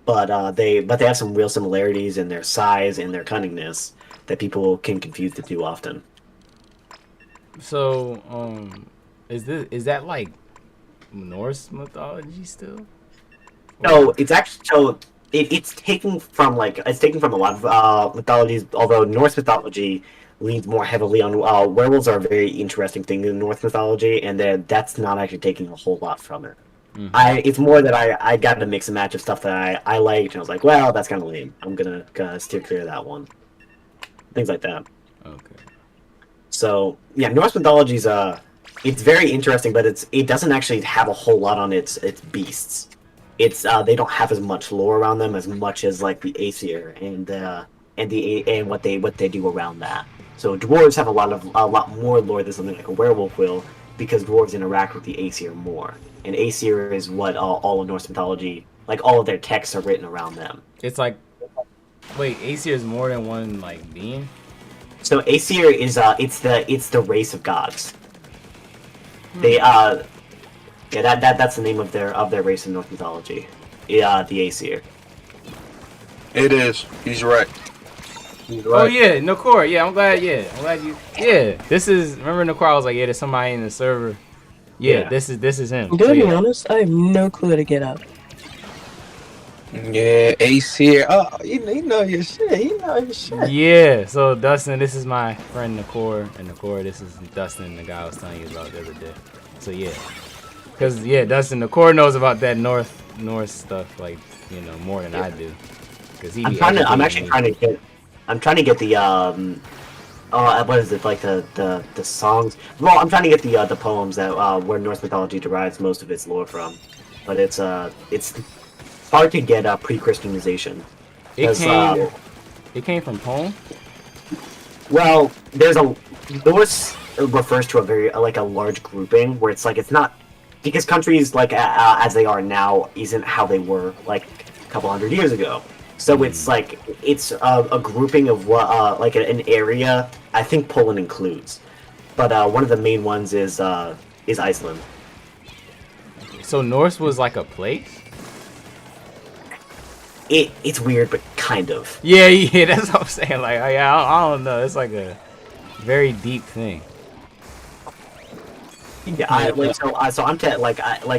but they have some real similarities in their size and their cunningness that people can confuse the two often. So is that like Norse mythology still? No, it's actually it's taken from a lot of mythologies. Although Norse mythology leans more heavily on werewolves are a very interesting thing in Norse mythology, and that's not actually taking a whole lot from it. It's more that I got a mix and match of stuff that I liked, and I was like, well, that's kind of lame. I'm gonna steer clear of that one. Things like that. Okay. So yeah, Norse mythology's it's very interesting, but it doesn't actually have a whole lot on its beasts. It's they don't have as much lore around them as much as like the Aesir and what they do around that. So dwarves have a lot more lore than something like a werewolf will, because dwarves interact with the Aesir more, and Aesir is what all of Norse mythology, like all of their texts are written around them. It's like, wait, Aesir is more than one like being? So Aesir is it's the race of gods. They that's the name of their race in Norse mythology. Yeah, the Aesir. It is. He's right. Oh yeah, Nakor. Yeah, I'm glad you. Yeah, this is. Remember Nakor? I was like, yeah, there's somebody in the server. Yeah, this is him. I'm gonna be yeah. honest, I have no clue to get up. Yeah, AC. Oh, you know your shit. You know your shit. Yeah, so Dustin, this is my friend Nakor, and Nakor, this is Dustin, the guy I was telling you about the other day. So yeah, because Dustin, Nakor knows about that Norse stuff, like more than I do. Because I'm trying to get the what is it, like the songs? Well, I'm trying to get the poems that where Norse mythology derives most of its lore from, but it's hard to get pre-Christianization. It came from poem. Well, Norse refers to a large grouping where it's not, because countries like as they are now isn't how they were like a couple hundred years ago. So it's a grouping of what an area. I think Poland includes, but one of the main ones is Iceland. So Norse was like a place. It's weird, but kind of. Yeah, that's what I'm saying. Like, I don't know. It's like a very deep thing. Yeah, so I'm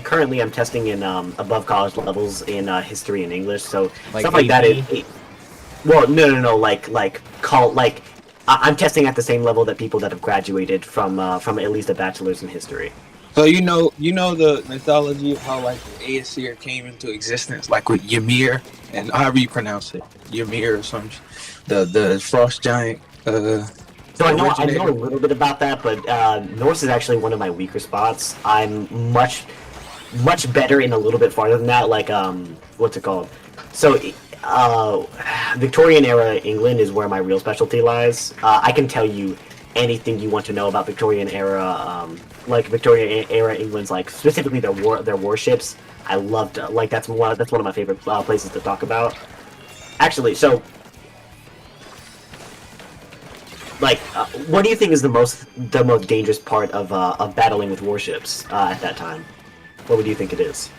currently I'm testing in above college levels in history and English. So like stuff like AP? that. Well, no. I'm testing at the same level that people that have graduated from at least a bachelor's in history. So you know the mythology of how like the Aesir came into existence, like with Ymir and however you pronounce it, Ymir or something. The frost giant. So I know a little bit about that, but Norse is actually one of my weaker spots. I'm much better in a little bit farther than that. Like what's it called? So Victorian era England is where my real specialty lies. I can tell you anything you want to know about Victorian era, like Victorian era England's, like specifically their warships. I loved like that's one of my favorite places to talk about. Actually, so like, what do you think is the most dangerous part of battling with warships at that time? What would you think it is?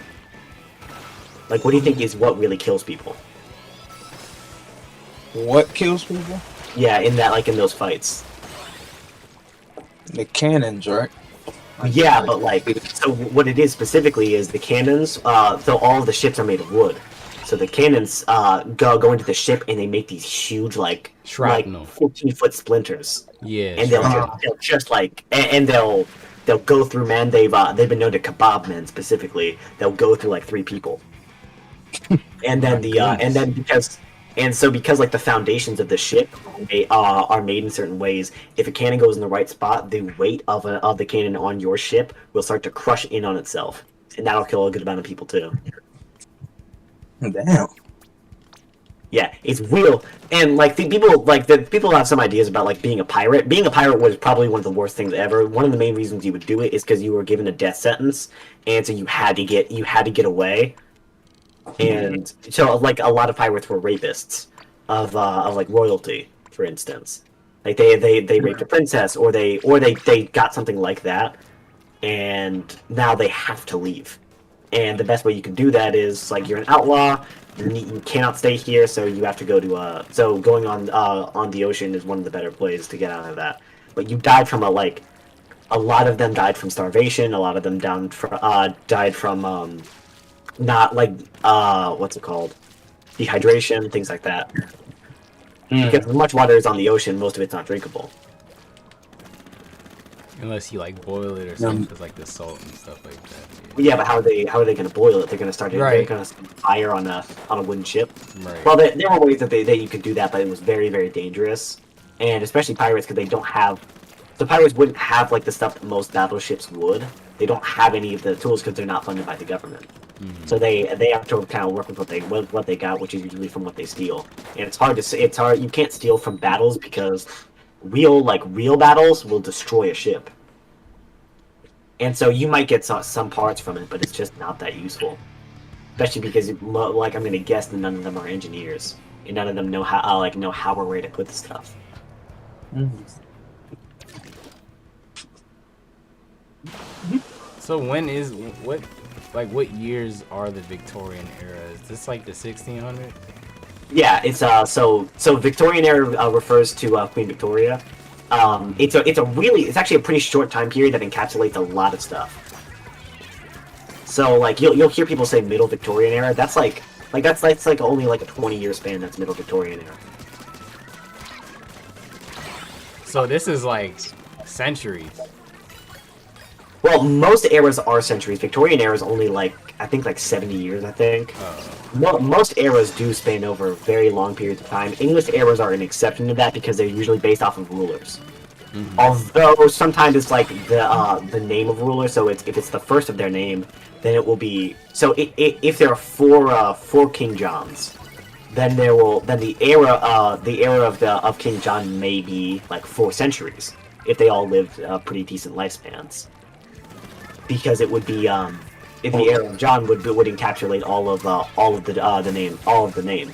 Like, what do you think is what really kills people? What kills people? Yeah, in those fights. The cannons, right? Yeah, but like, so what it is specifically is the cannons. So all of the ships are made of wood. So the cannons go into the ship and they make these huge like shrapnel, 14-foot splinters. Yeah, and they'll just like and they'll go through, man. They've been known to kebab men specifically. They'll go through like 3 people. And then because like the foundations of the ship are made in certain ways, if a cannon goes in the right spot, the weight of the cannon on your ship will start to crush in on itself, and that'll kill a good amount of people too. Damn. Yeah, it's real, and like people have some ideas about like being a pirate. Being a pirate was probably one of the worst things ever. One of the main reasons you would do it is because you were given a death sentence, and so you had to get away. And so, like, a lot of pirates were rapists of like royalty, for instance. Like they raped a princess, or they got something like that, and now they have to leave. And the best way you can do that is like you're an outlaw, you cannot stay here, so you have to go to so going on the ocean is one of the better places to get out of that. But you died from a lot of them died from starvation. A lot of them died from not like what's it called, dehydration, things like that. Because as much water is on the ocean, most of it's not drinkable. Unless you like boil it or something, because like the salt and stuff like that. Yeah, but how are they going to boil it? They're going to start they're going to start fire on a wooden ship. Right. Well, there were ways that you could do that, but it was very, very dangerous, and especially pirates, because they don't have. So pirates wouldn't have like the stuff that most battleships would. They don't have any of the tools because they're not funded by the government. So they have to kind of work with what they got, which is usually from what they steal. And it's hard to say. It's hard. You can't steal from battles because real battles will destroy a ship. And so you might get some parts from it, but it's just not that useful. Especially because, like, I'm gonna guess that none of them are engineers, and none of them know how or where to put the stuff. So what years are the Victorian era? Is this like the 1600s? Yeah, it's so Victorian era refers to Queen Victoria. It's actually a pretty short time period that encapsulates a lot of stuff. So like you'll hear people say Middle Victorian era. That's that's only like a 20-year span. That's Middle Victorian era. So this is like centuries. Well, most eras are centuries. Victorian era is only I think 70 years, I think. Most eras do span over very long periods of time. English eras are an exception to that because they're usually based off of rulers. Although sometimes it's like the name of ruler, so if it's the first of their name, then it will be. So if there are four King Johns, then the era of King John may be like 4 centuries if they all lived pretty decent lifespans. Because it would be if the era of John would encapsulate all of the name.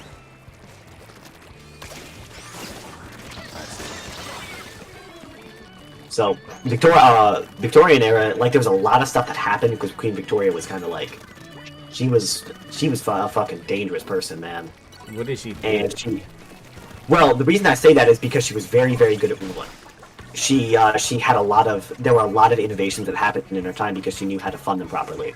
So Victorian era, like there was a lot of stuff that happened because Queen Victoria was kind of like she was a fucking dangerous person, man. What did she do? And well, the reason I say that is because she was very, very good at ruling. She had there were a lot of innovations that happened in her time because she knew how to fund them properly.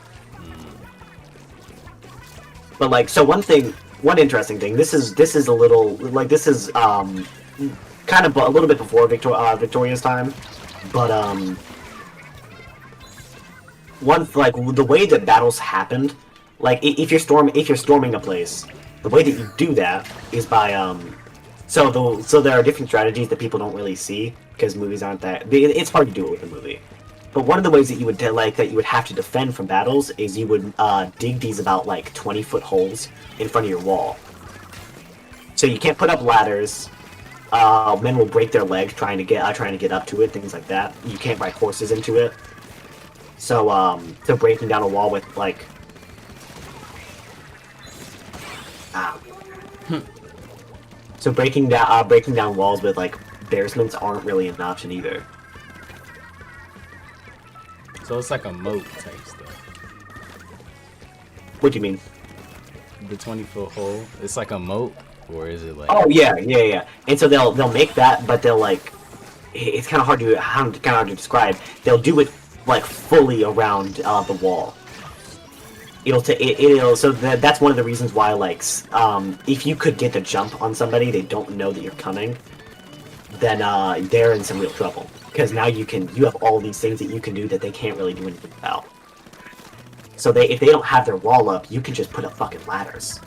But so one thing one interesting thing. This is a little like this is kind of a little bit before Victoria's time, but one like the way that battles happened, like if you're storming a place, the way that you do that is by so there are different strategies that people don't really see because movies aren't that. It's hard to do it with a movie. But one of the ways that you would have to defend from battles is you would dig these about like 20-foot holes in front of your wall. So you can't put up ladders. Men will break their legs trying to get up to it, things like that. You can't ride horses into it. So breaking down a wall with like so breaking down walls with like basements aren't really an option either. So it's like a moat type stuff. What do you mean? The 20-foot hole. It's like a moat, or is it like? Oh yeah. And so they'll make that, but they'll like it's kind of hard to describe. They'll do it like fully around the wall. So that's one of the reasons why like if you could get the jump on somebody, they don't know that you're coming, then they're in some real trouble. Because now you have all these things that you can do that they can't really do anything about. So if they don't have their wall up, you can just put up fucking ladders.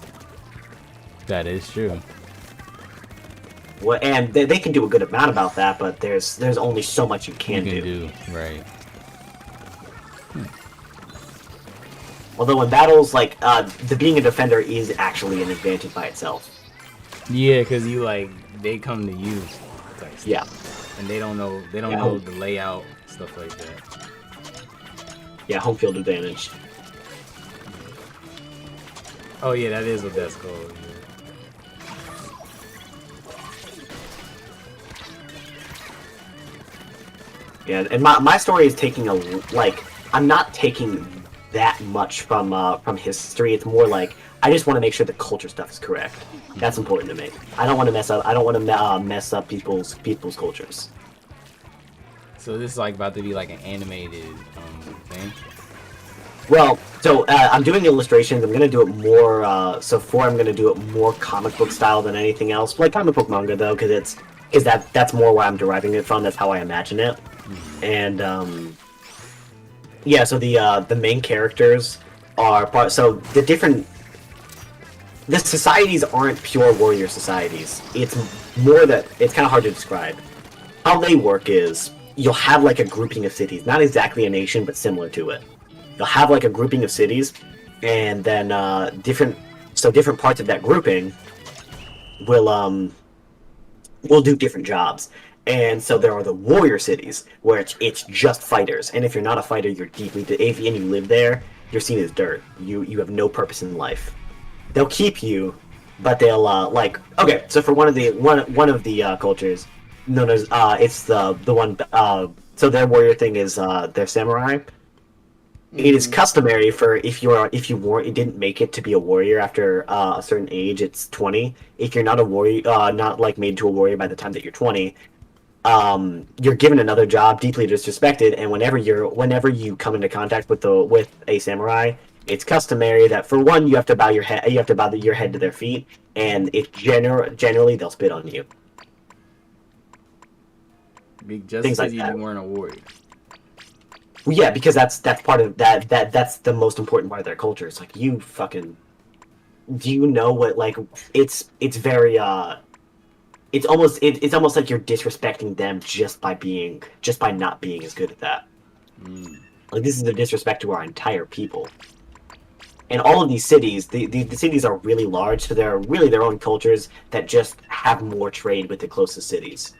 That is true. Well, and they can do a good amount about that, but there's only so much you can do. Right. Although in battles, like the being a defender is actually an advantage by itself. Yeah, because they come to you. Yeah. And they don't know the layout, stuff like that. Yeah, home field advantage. Oh yeah, that is what that's called. Yeah, and my story is taking I'm not taking that much from history. It's more like I just want to make sure the culture stuff is correct. That's important to me. I don't want to mess up. I don't want to mess up people's cultures. So this is like about to be like an animated thing. Well, so I'm doing illustrations. I'm gonna do it more. I'm gonna do it more comic book style than anything else. Like comic book manga though, because that's more where I'm deriving it from. That's how I imagine it. And yeah. So the main characters are part. So the societies aren't pure warrior societies. It's more that it's kind of hard to describe. How they work is you'll have like a grouping of cities, not exactly a nation, but similar to it. You'll have like a grouping of cities, and then different parts of that grouping will do different jobs. And so there are the warrior cities where it's just fighters, and if you're not a fighter, you're if you live there, you're seen as dirt. You have no purpose in life. They'll keep you, but they'll okay. So for one of the cultures, known as it's the one. So their warrior thing is their samurai. It is customary for if you didn't make it to be a warrior after a certain age. It's 20. If you're not a warrior, not like made to a warrior by the time that you're 20, you're given another job, deeply disrespected. And whenever you come into contact with a samurai, it's customary that for one you have to bow your head. You have to bow your head to their feet, and generally they'll spit on you. Just because you weren't a warrior. Well, yeah, because that's part of that. That's the most important part of their culture. It's like you fucking. Do you know what like? It's very It's almost like you're disrespecting them just by not being as good at that. Like this is a disrespect to our entire people. And all of these cities, the cities are really large, so they're really their own cultures that just have more trade with the closest cities.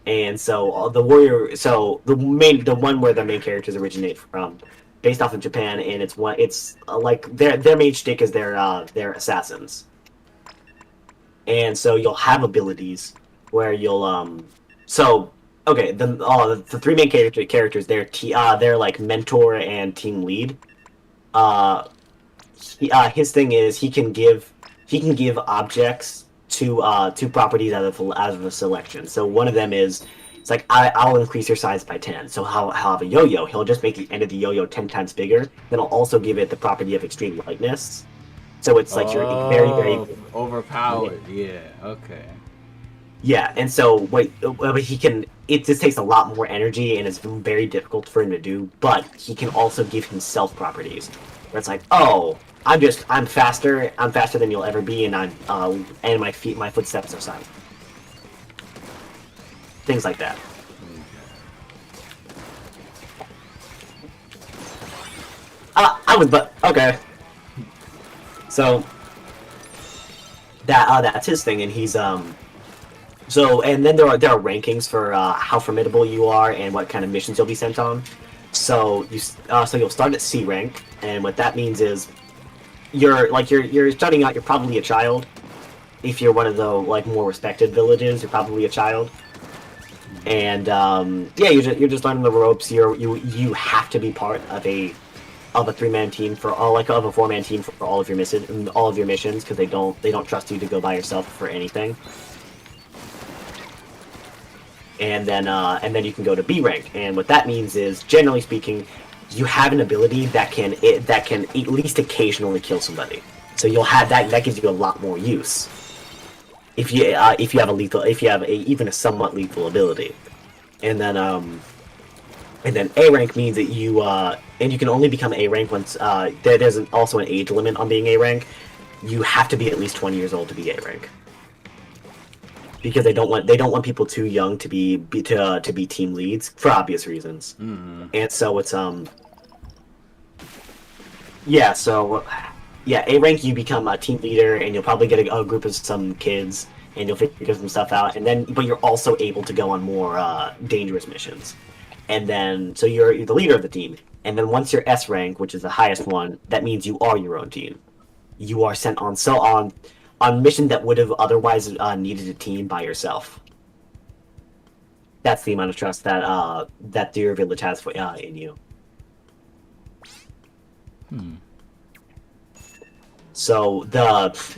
And so the one where the main characters originate from, based off of Japan, and it's like their main shtick is they're assassins. And so you'll have abilities where you'll the three main characters they're like mentor and team lead. His thing is he can give objects to properties out of a selection. So one of them is it's like I'll increase your size by 10. So I'll have a yo-yo. He'll just make the end of the yo-yo 10 times bigger. Then I'll also give it the property of extreme lightness. So it's like you're very, very overpowered. Yeah. Okay. Yeah, and so what he can, it just takes a lot more energy and it's very difficult for him to do. But he can also give himself properties where it's like, oh, I'm faster than you'll ever be, and and my footsteps are silent. Things like that. Okay. So that's his thing, and he's So and then there are rankings for how formidable you are and what kind of missions you'll be sent on. So you'll start at C rank, and what that means is you're starting out. You're probably a child. If you're one of the more respected villages, you're probably a child. And yeah, you're just learning the ropes. You have to be part of a 3-man team for all of a 4-man team for all of your missions because they don't trust you to go by yourself for anything. And then you can go to B rank, and what that means is, generally speaking, you have an ability that can at least occasionally kill somebody. So you'll have that gives you a lot more use if you have even a somewhat lethal ability. And then A rank means that you can only become A rank once there's also an age limit on being A rank. You have to be at least 20 years old to be A rank. Because they don't want people too young to be team leads for obvious reasons. Mm-hmm. And so it's A rank you become a team leader, and you'll probably get a group of some kids, and you'll figure some stuff out. But you're also able to go on more dangerous missions. And then so you're the leader of the team. And then once you're S rank, which is the highest one, that means you are your own team. You are sent on mission that would have otherwise needed a team by yourself. That's the amount of trust that your village has in you. So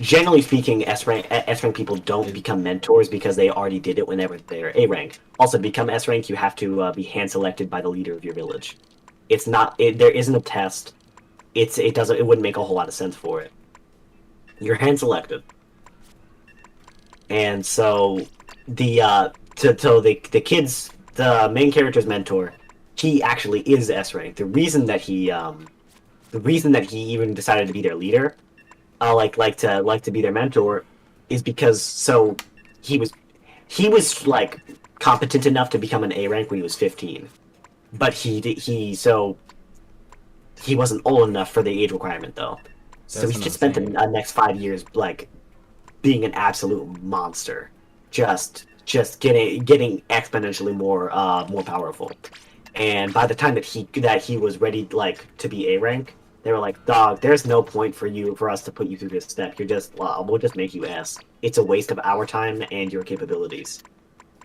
generally speaking, S rank people don't become mentors because they already did it whenever they're A rank. Also, to become S rank, you have to be hand selected by the leader of your village. There isn't a test. It wouldn't make a whole lot of sense for it. You're hand selected, and so the kids, the main character's mentor, he actually is S rank. The reason that he even decided to be their leader, like to be their mentor, is because he was like competent enough to become an A rank when he was 15, but he wasn't old enough for the age requirement though. So he's just spent the next 5 years being an absolute monster, just getting exponentially more powerful. And by the time that he was ready to be A rank, they were like, "Dog, there's no point for us to put you through this step. We'll just make you S. It's a waste of our time and your capabilities."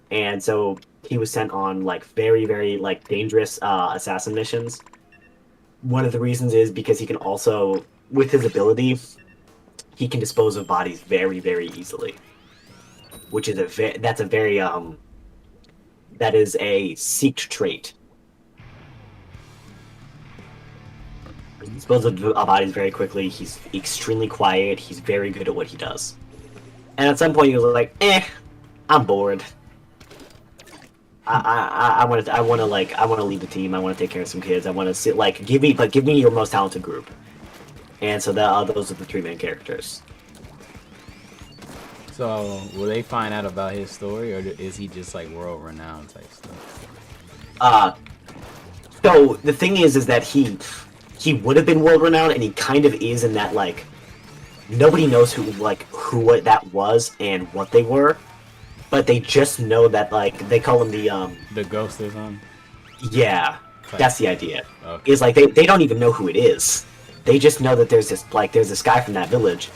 And so he was sent on very, very dangerous assassin missions. One of the reasons is because he can also, with his ability, he can dispose of bodies very, very easily, which is that is a seeked trait. He disposes of bodies very quickly. He's extremely quiet. He's very good at what he does. And at some point, he was like, I'm bored. I want to lead the team. I want to take care of some kids. I want to sit give me your most talented group." And so those are the 3-man characters. So will they find out about his story, or is he just world renowned type stuff? So the thing is that he would have been world renowned, and he kind of is in that nobody knows who that was and what they were. But they just know that they call him the ghost or something. Yeah, that's the idea. Okay. Is they don't even know who it is. They just know that there's this guy from that village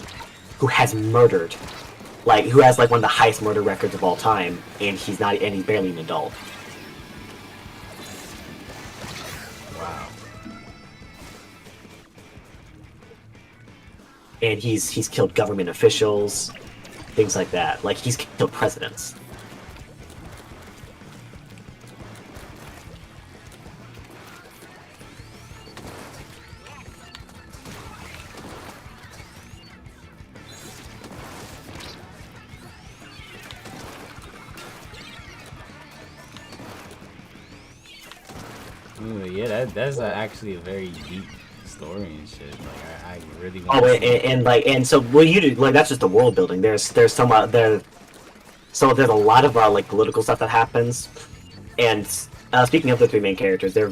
who has murdered, who has one of the highest murder records of all time, and he's barely an adult. Wow. And he's killed government officials. Things like that. He's killed presidents. Ooh, yeah, that's actually a very deep story and shit. Like I really Oh, want to see. and so what you do, like that's just the world building. There's some there, so there's a lot of like political stuff that happens. And speaking of the three main characters, they're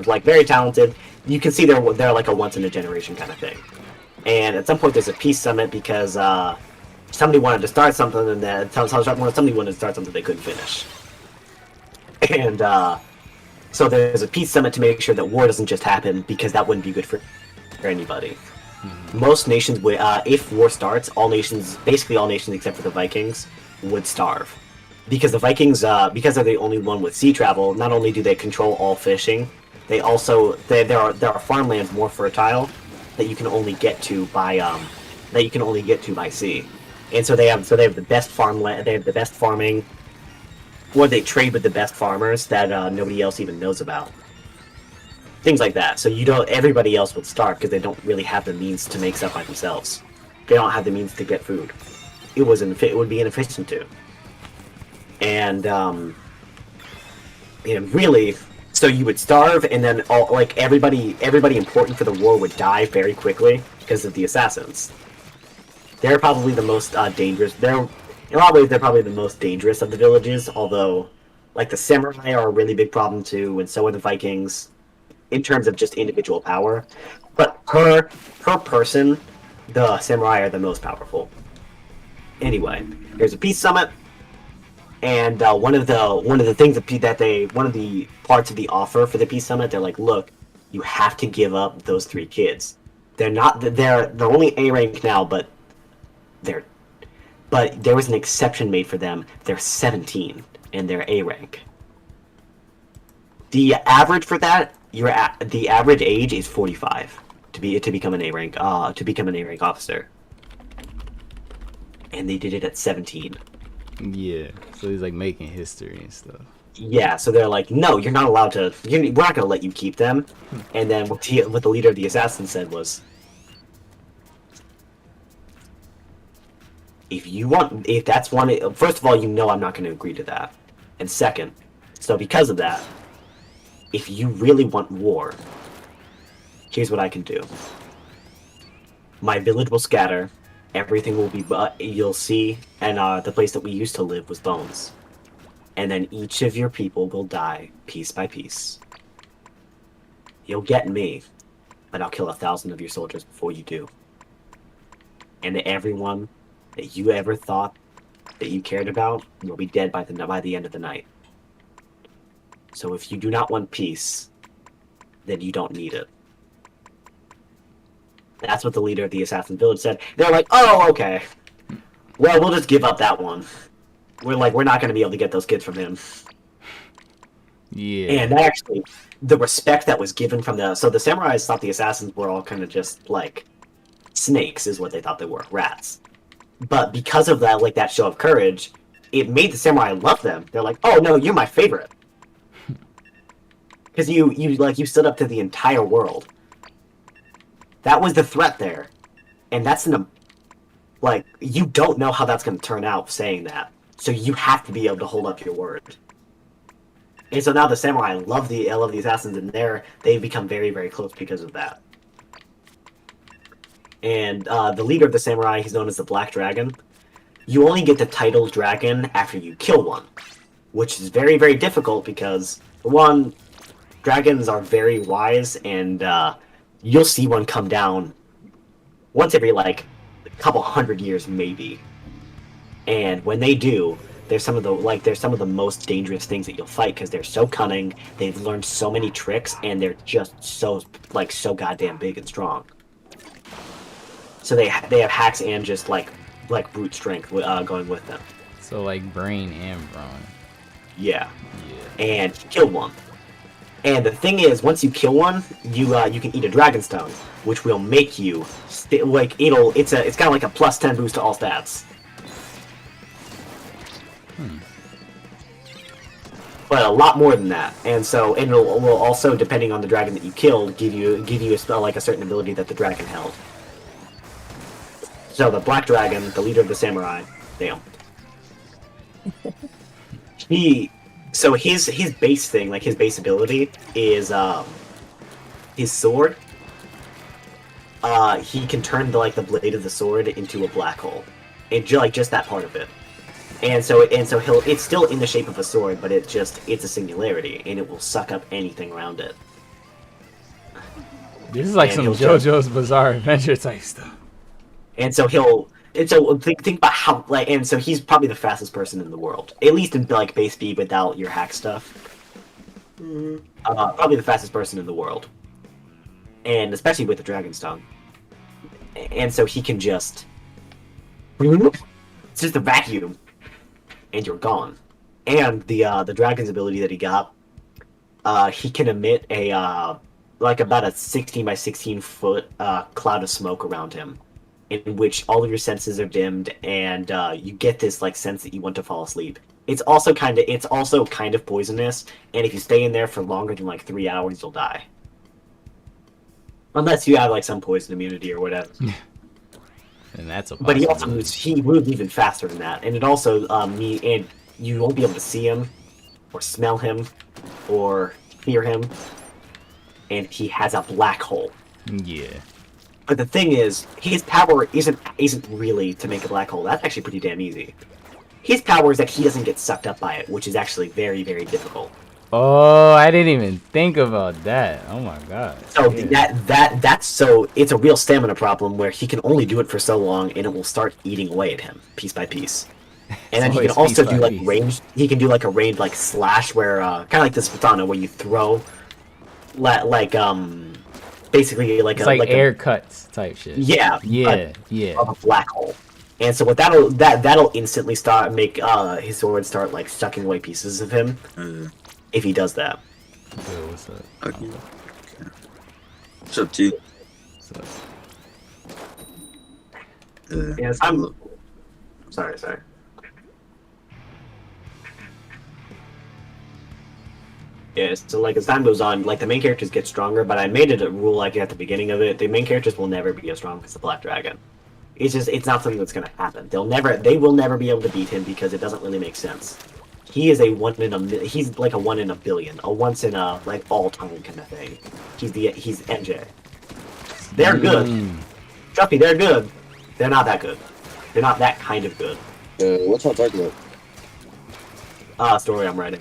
like very talented. You can see they're like a once in a generation kind of thing. And at some point there's a peace summit because somebody wanted to start something, and then somebody wanted to start something they couldn't finish. And so there's a peace summit to make sure that war doesn't just happen, because that wouldn't be good for anybody. Most nations would, if war starts, basically all nations except for the Vikings, would starve. Because the Vikings, because they're the only one with sea travel, not only do they control all fishing, they also there are farmlands more fertile that you can only get to by sea, and so they have the best farmland, they have the best farming, or they trade with the best farmers that nobody else even knows about. Things like that. So everybody else would starve because they don't really have the means to make stuff by themselves. They don't have the means to get food. It would be inefficient to. And really, so you would starve, and then everybody important for the war would die very quickly because of the assassins. They're probably the most dangerous. In a lot of ways, they're probably the most dangerous of the villages. Although, like the samurai are a really big problem too, and so are the Vikings, in terms of just individual power. But per person, the samurai are the most powerful. Anyway, there's a peace summit. And one of the things one of the parts of the offer for the peace summit, they're like, look, you have to give up those 3 kids. They're only A rank now, but there was an exception made for them. They're 17 and they're A rank. The average for that, the average age is 45 to become an A rank officer. And they did it at 17. Yeah, so he's like making history and stuff. Yeah, so they're like, no, you're not allowed to. We're not going to let you keep them. And then what the leader of the assassins said was, if that's one, first of all, I'm not going to agree to that. And second, so because of that, if you really want war, here's what I can do. My village will scatter. Everything will be, you'll see, and the place that we used to live was bones. And then each of your people will die piece by piece. You'll get me, but I'll kill 1,000 of your soldiers before you do. And everyone that you ever thought that you cared about will be dead by the end of the night. So if you do not want peace, then you don't need it. That's what the leader of the assassin village said. They're like, oh, okay. Well, we'll just give up that one. We're not going to be able to get those kids from him. Yeah. And actually, the respect that was given from the samurais thought the assassins were all kind of just like snakes, is what they thought they were, rats. But because of that, that show of courage, it made the samurai love them. They're like, oh no, you're my favorite, because you stood up to the entire world. That was the threat there, and that's you don't know how that's going to turn out saying that, so you have to be able to hold up your word. And so now the samurai love the assassins, and they've become very, very close because of that. And the leader of the samurai, he's known as the Black Dragon. You only get the title dragon after you kill one, which is very, very difficult because, for one, dragons are very wise, and you'll see one come down once every a couple 100 years maybe. And when they do, they're some of the most dangerous things that you'll fight, because they're so cunning, they've learned so many tricks, and they're just so goddamn big and strong. So they have hacks and just brute strength going with them. So brain and brawn. Yeah. And kill one. And the thing is, once you kill one, you can eat a dragon stone, which will make you it's kind of like a plus 10 boost to all stats. But a lot more than that, and it will also, depending on the dragon that you killed, give you a spell a certain ability that the dragon held. So the Black Dragon, the leader of the samurai, damn. So his base thing, like his base ability, is his sword. He can turn the blade of the sword into a black hole, and just that part of it. And so it's still in the shape of a sword, but it's a singularity, and it will suck up anything around it. This is like some JoJo's Bizarre Adventure type stuff. And so think about how and so he's probably the fastest person in the world, at least in like base speed without your hack stuff. Probably the fastest person in the world, and especially with the Dragon's Tongue. And so he can it's just a vacuum, and you're gone. And the dragon's ability that he got, he can emit about a 16 by 16 foot cloud of smoke around him, in which all of your senses are dimmed, and you get this sense that you want to fall asleep. It's also kind of poisonous, and if you stay in there for longer than 3 hours, you'll die. Unless you have some poison immunity or whatever. And that's a But he moves even faster than that, and it also and you won't be able to see him, or smell him, or hear him, and he has a black hole. Yeah. But the thing is, his power isn't really to make a black hole. That's actually pretty damn easy. His power is that he doesn't get sucked up by it, which is actually very, very difficult. Oh, I didn't even think about that. Oh my god. So so it's a real stamina problem where he can only do it for so long, and it will start eating away at him piece by piece. And then he can also do range. He can do a range slash where kind of like this Splatoon where you throw basically it's air cuts type shit. Yeah. Of a black hole. And so what that'll instantly make his sword start sucking away pieces of him. If he does that. Yo, what's up? Okay. What's up, T? What's up? Yes, I'm sorry. Yeah, so as time goes on, the main characters get stronger, but I made it a rule at the beginning of it, the main characters will never be as strong as the Black Dragon. It's not something that's gonna happen. They will never be able to beat him because it doesn't really make sense. He is he's a 1 in a billion, a once in a all time kind of thing. He's MJ. They're good. Trust me, they're good. They're not that good. They're not that kind of good. What's y'all talking about? Story I'm writing.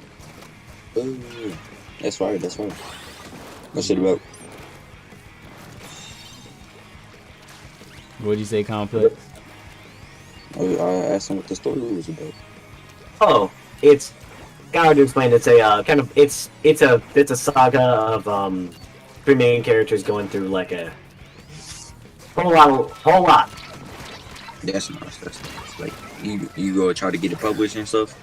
That's fine. What's it about? What'd you say, Complex? I asked him what the story was about. Oh, it's hard to explain. It's a it's a saga of 3 main characters going through a whole lot. That's nice. You go try to get it published and stuff.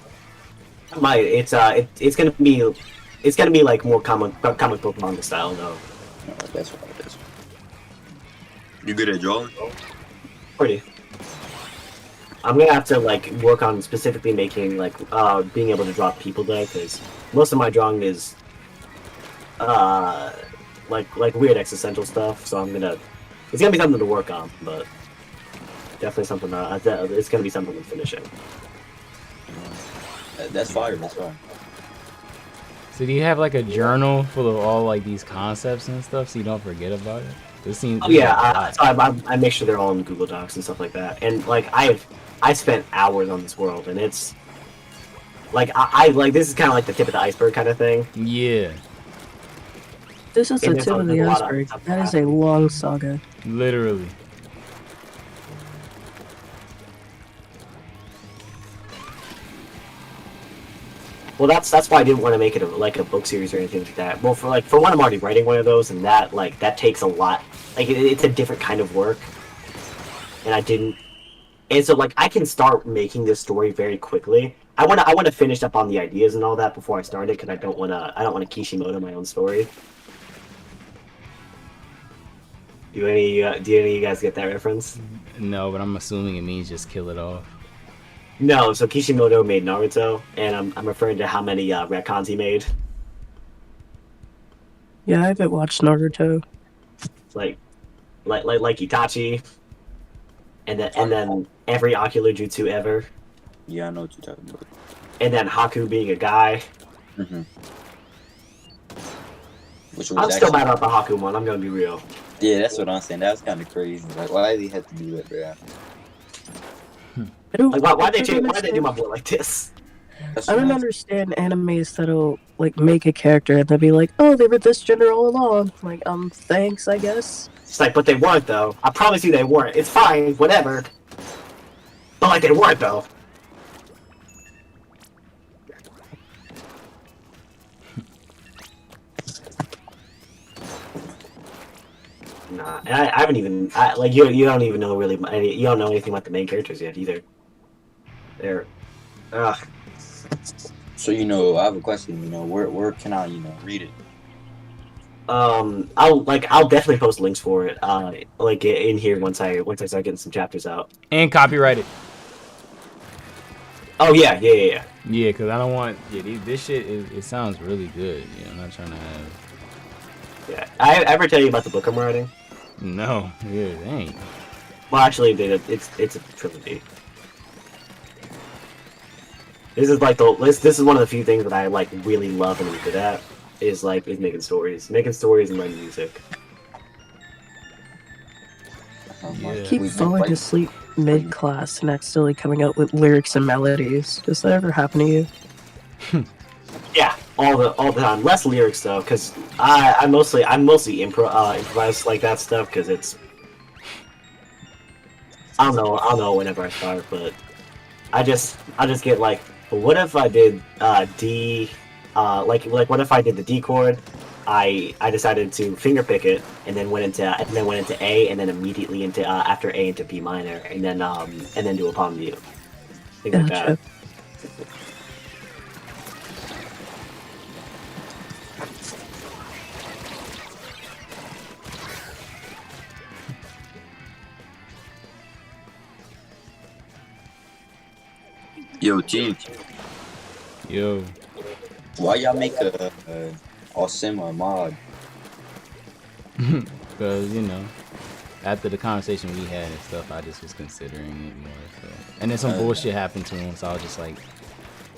It's gonna be more comic book manga style though. Oh, that's right. You good at drawing? Pretty. I'm gonna have to work on specifically making being able to draw people though, because most of my drawing is weird existential stuff. So it's gonna be something to work on, but definitely something it's gonna be something with finishing. That's fire. So do you have a journal full of all these concepts and stuff so you don't forget about it? This seems. Oh yeah, so I make sure they're all in Google Docs and stuff like that, and I spent hours on this world, and it's I this is kind of the tip of the iceberg kind of thing. Yeah. This is the tip of the iceberg. That is a long saga. Literally. Well, that's why I didn't want to make it a book series or anything like that. Well, for one, I'm already writing one of those, and that that takes a lot. It's a different kind of work, and I didn't. And so I can start making this story very quickly. I want to finish up on the ideas and all that before I start it, because I don't want to Kishimoto my own story. Do any of you guys get that reference? No, but I'm assuming it means just kill it off. No, so Kishimoto made Naruto, and I'm referring to how many retcons he made. Yeah, I haven't watched Naruto. Like Itachi, and then every ocular jutsu ever. Yeah, I know what you're talking about. And then Haku being a guy. Mm-hmm. Which was I'm still actually, mad about the Haku one. I'm gonna be real. yeah, that's what I'm saying. That was kind of crazy. Like, why they had to do that, bro? I don't, Like, why they I don't change? Why they do understand. my boy like this? That's I what don't I'm. understand animes that'll like make a character and they'll be like, "Oh, they were this gender all along." Like, thanks, I guess. It's like, but they weren't though. I promise you, they weren't. It's fine, whatever. But like, they weren't though. Nah, and I haven't even. Like, you don't even know really. You don't know anything about the main characters yet either. They're. Ugh. So I have a question. Where can I read it? I'll definitely post links for it. Like in here once I start getting some chapters out. And copyrighted. Oh yeah. Yeah, because I don't want. Yeah, this shit it sounds really good. I'm not trying to have. Yeah. I ever tell you about the book I'm writing? No. Yeah, it ain't. Well, actually, it's a trilogy. This is like this is one of the few things that I like really love and am good at is making stories and writing music. I keep falling asleep mid-class and accidentally coming out with lyrics and melodies. Does that ever happen to you? Yeah, all the time. Less lyrics though, because I mostly improvise like that stuff because it's I don't know whenever I start, but I just get like, what if I did D, like what if I did the D chord? I decided to finger pick it and then went into A and then immediately into after A into B minor and then do a palm mute. Things like that. Yo, G. Yo. Why y'all make a Awesome or mod? Because, after the conversation we had and stuff, I just was considering it more. So. And then some bullshit happened to him, so I was just like,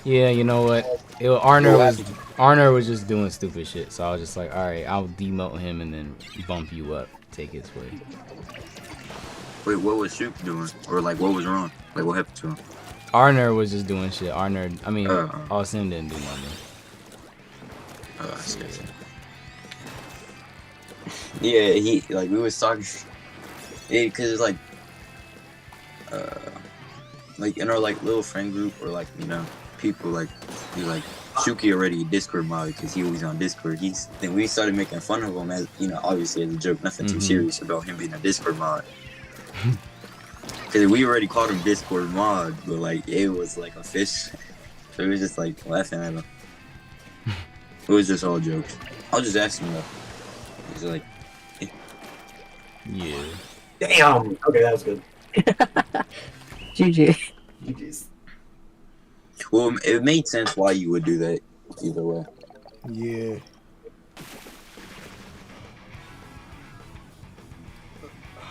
yeah, you know what? Arner was just doing stupid shit, so I was just like, alright, I'll demote him and then bump you up, take his way. Wait, what was Shoop doing? Or, like, what was wrong? Like, what happened to him? Arner was just doing shit. Austin didn't do nothing. I see. Yeah, we was talking. Yeah, cause it's like in our little friend group or people Shuki already Discord mod because he was on Discord. Then we started making fun of him as obviously as a joke, nothing too serious about him being a Discord mod. Cause we already called him Discord mod, but it was like a fish, so it was just laughing at him. It was just all jokes. I was just asking though. He's like, yeah. Damn. Okay, that was good. GG. GG's. Well, it made sense why you would do that either way. Yeah.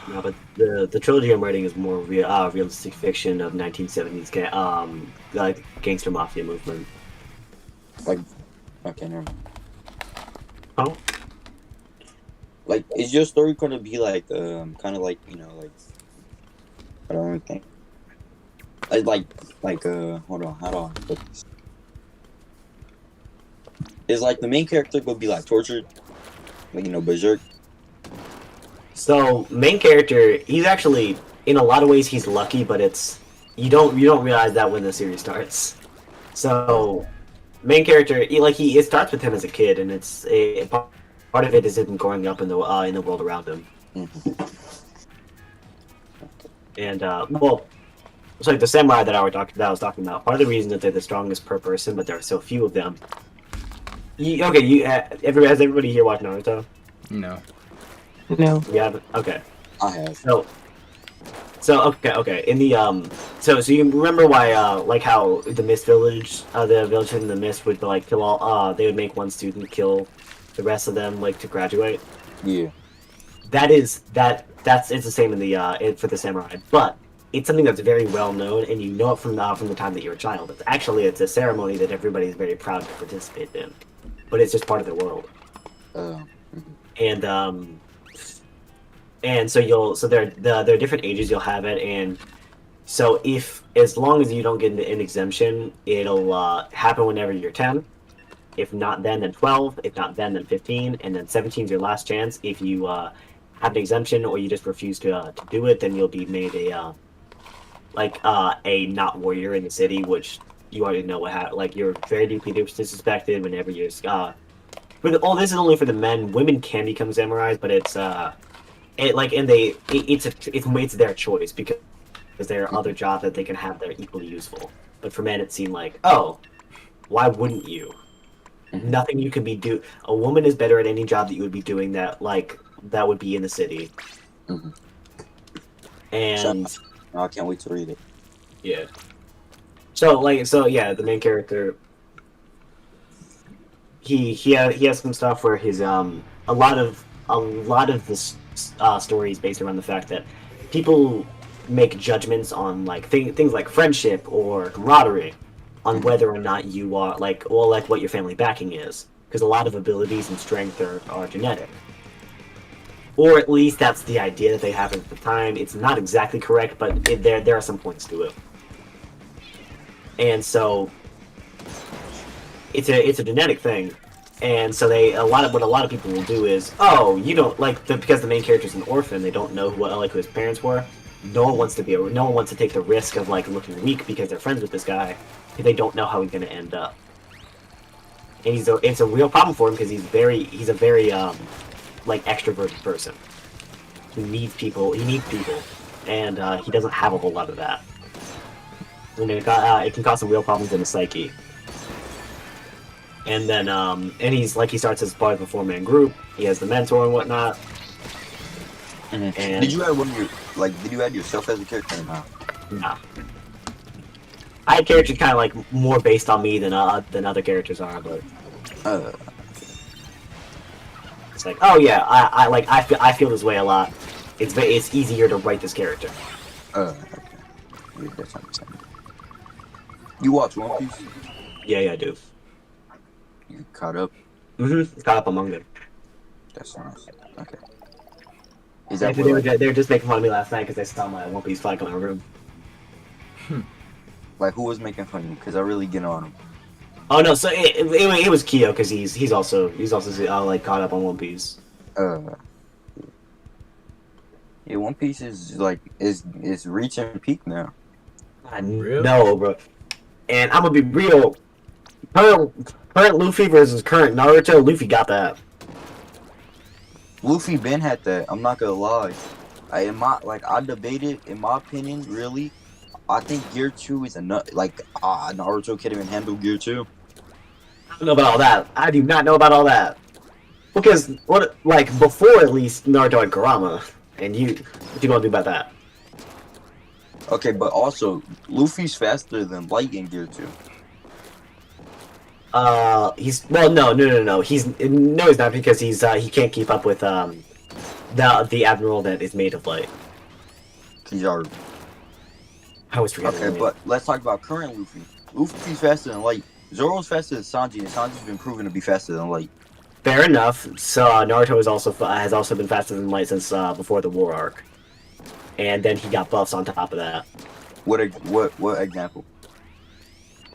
No, but the trilogy I'm writing is more realistic fiction of 1970s gangster mafia movement. Okay, never mind. Oh. Is your story gonna be kind of I don't think. Hold on, how do I put this? Is the main character gonna be tortured? Berserk? So main character, he's actually in a lot of ways he's lucky, but you don't realize that when the series starts. So main character, it starts with him as a kid, and part of it is him growing up in the world around him. Mm-hmm. And it's like the samurai that I was talking about. Part of the reason that they're the strongest per person, but there are so few of them. Has everybody here watched Naruto? No. No. Yeah. Okay. I have. So okay. In the so you remember why how the Mist Village, the village in the Mist would kill all they would make one student kill the rest of them to graduate. Yeah. It's the same in the for the samurai, but it's something that's very well known, and you know it from the time that you're a child. It's a ceremony that everybody is very proud to participate in, but it's just part of their world. And so there are different ages you'll have it, and so as long as you don't get an exemption, it'll happen whenever you're 10. If not then 12. If not then 15, and then 17 is your last chance. If you have an exemption or you just refuse to do it, then you'll be made a not warrior in the city, which you already know what happened. Like, you're very deeply disrespected whenever you're. This is only for the men. Women can become samurais, but it's it's their choice because there are other jobs that they can have that are equally useful. But for men, it seemed like, oh, why wouldn't you? Nothing you could be do. A woman is better at any job that you would be doing that would be in the city. And I can't wait to read it. Yeah. So the main character, he has some stuff where his a lot of this story is based around the fact that people make judgments on things like friendship or camaraderie on whether or not you are what your family backing is, because a lot of abilities and strength are genetic, or at least that's the idea that they have at the time. It's not exactly correct, but there are some points to it, and so it's a genetic thing. And so what a lot of people will do is, you don't because the main character's an orphan, they don't know who his parents were. No one wants to take the risk of looking weak because they're friends with this guy, if they don't know how he's going to end up. And it's a real problem for him because he's a very extroverted person. He needs people, and he doesn't have a whole lot of that. And it can cause some real problems in his psyche. And then he starts as part of a 4-man group. He has the mentor and whatnot. And did you add yourself as a character or not? Nah. I had characters kind of more based on me than other characters are, but it's like, oh yeah, I feel this way a lot. It's easier to write this character. Okay. Yeah, that's understandable. You watch One Piece? Yeah, I do. You caught up? Caught up among them. That's nice. Okay. Is that they were just making fun of me last night because they saw my One Piece flag in my room. Who was making fun of you? Because I really get on him. Oh no, so it was Kyo because he's also caught up on One Piece. Yeah, One Piece is is reaching peak now. No, bro. And I'm gonna be real. Current Luffy versus current Naruto. Luffy got that. Luffy Ben had that. I'm not gonna lie. I debated. In my opinion, really, I think Gear 2 is enough. Naruto can't even handle Gear 2. I don't know about all that. I do not know about all that. Because before at least Naruto had Kurama, and what you gonna do about that? Okay, but also Luffy's faster than Light in Gear 2. No. He's not, because he can't keep up with the admiral that is made of light. Kizaru. I always forget. Okay, but let's talk about current Luffy. Luffy's faster than Light. Zoro's faster than Sanji, and Sanji's been proven to be faster than Light. Fair enough. So Naruto has also been faster than Light since before the war arc, and then he got buffs on top of that. What example?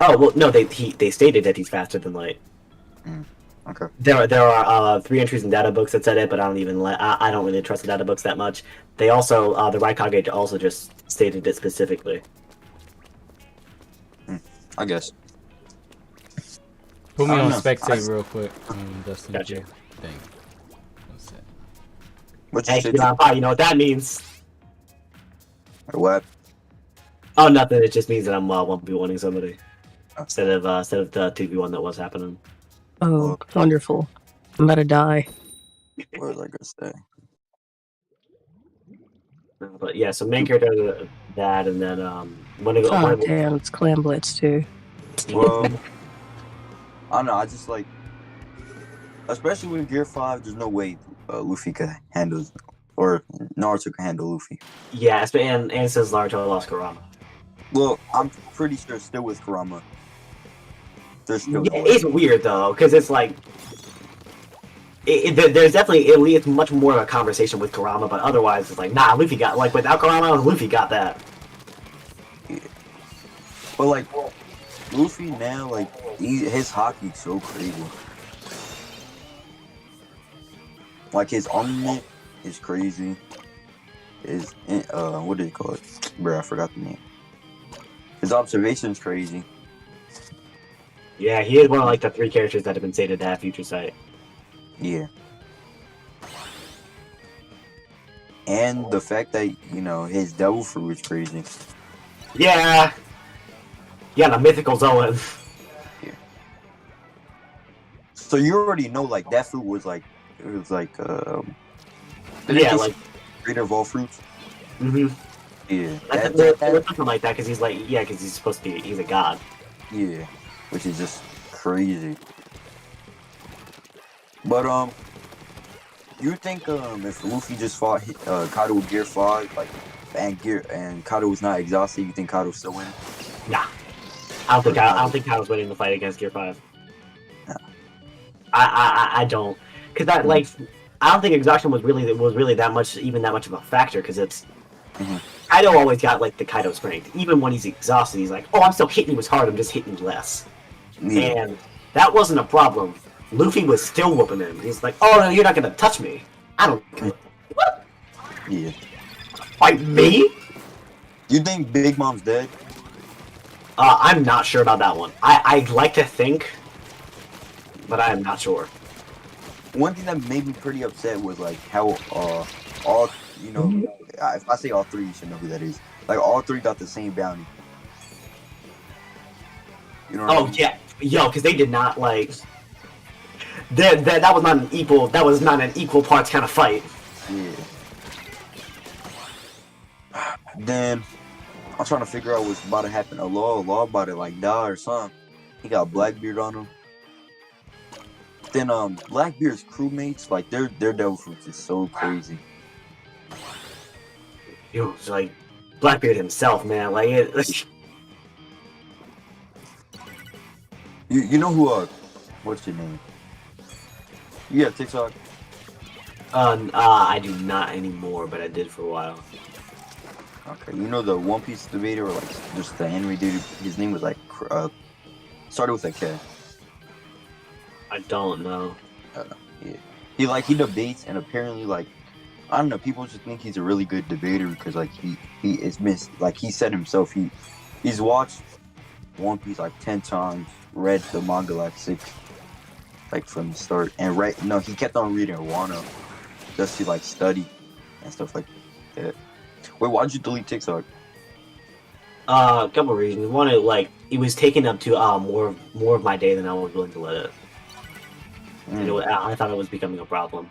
Oh well, no, they stated that he's faster than Light. Okay. There are 3 entries in data books that said it, but I don't really trust the data books that much. They also the Raikage also just stated it specifically. I guess. Put me on spectate real quick, Dustin. Gotcha. Thank you. Hey, you know what that means? What? Oh, nothing. It just means that I'm 1v1ing somebody instead of the 2v1 that was happening. Oh, wonderful. I'm about to die. What was I gonna say? But yeah, so main character that, and then Damn, it's Clan Blitz too. Well, I don't know. I just especially with Gear 5. There's no way Luffy could handle Or Naruto can handle Luffy. Yeah, and it says Naruto lost Kurama. Well, I'm pretty sure it's still with Kurama. There's still Yeah, it's weird though, because it's like there's definitely it's much more of a conversation with Kurama, but otherwise it's like nah, Luffy got like without Kurama, Luffy got that. Yeah. But like Luffy now, like his hockey's so crazy. Like his armament is crazy. His what do you call it? Bro, I forgot the name. His observation's crazy. Yeah, he is one of like the 3 characters that have been stated to have future sight. Yeah. And the fact that, you know, his devil fruit is crazy. Yeah. Yeah, the mythical Zoan. Yeah. So you already know, like, that fruit was like, it was like, yeah, like greater of all fruits. Mm-hmm. Yeah. Something like that, because he's like, yeah, because he's supposed to be, he's a god. Yeah. Which is just crazy. But, you think, if Luffy just fought, Kaido with Gear 5, like, and Kaido was not exhausted, you think Kaido still win? Nah. I don't think Kaido's winning the fight against Gear 5. Nah. I don't. Because that, like, I don't think exhaustion was really that much of a factor, because it's Kaido always got like the Kaido strength. Even when he's exhausted, he's like, oh, I'm still hitting you as hard, I'm just hitting you less. Yeah. And that wasn't a problem. Luffy was still whooping him. He's like, oh no, you're not gonna touch me. I don't what? Yeah. Fight me? You think Big Mom's dead? I'm not sure about that one. I'd like to think, but I am not sure. One thing that made me pretty upset was like how all, you know, if I say all 3, you should know who that is. Like all 3 got the same bounty. You know what I mean? Yeah, yo, because they did not like. That was not an equal. That was not an equal parts kind of fight. Yeah. Then I'm trying to figure out what's about to happen. Law about to like die or something. He got Blackbeard on him. Then Blackbeard's crewmates, like their devil fruits is so crazy. Yo, it's like Blackbeard himself, man. Like it. You know who what's your name? Yeah, TikTok. I do not anymore, but I did for a while. Okay, you know the One Piece debater, or like just the anime dude. His name was like started with a K. I don't know. Yeah, he debates, and apparently like I don't know, people just think he's a really good debater because like he is like he said himself he's watched One Piece like 10 times, read the manga like 6, like from the start, and he kept on reading Wano just to like study and stuff like that. Wait, why'd you delete TikTok? A couple of reasons. One, it was taking up to more of my day than I was willing to let it. I thought it was becoming a problem.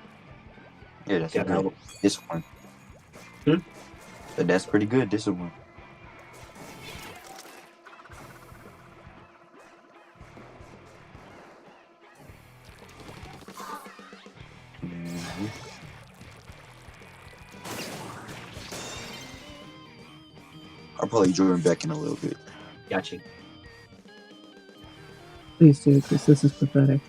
Yeah, that's good discipline. That's pretty good discipline. I'll probably join back in a little bit. Gotcha. Please do, because this is pathetic.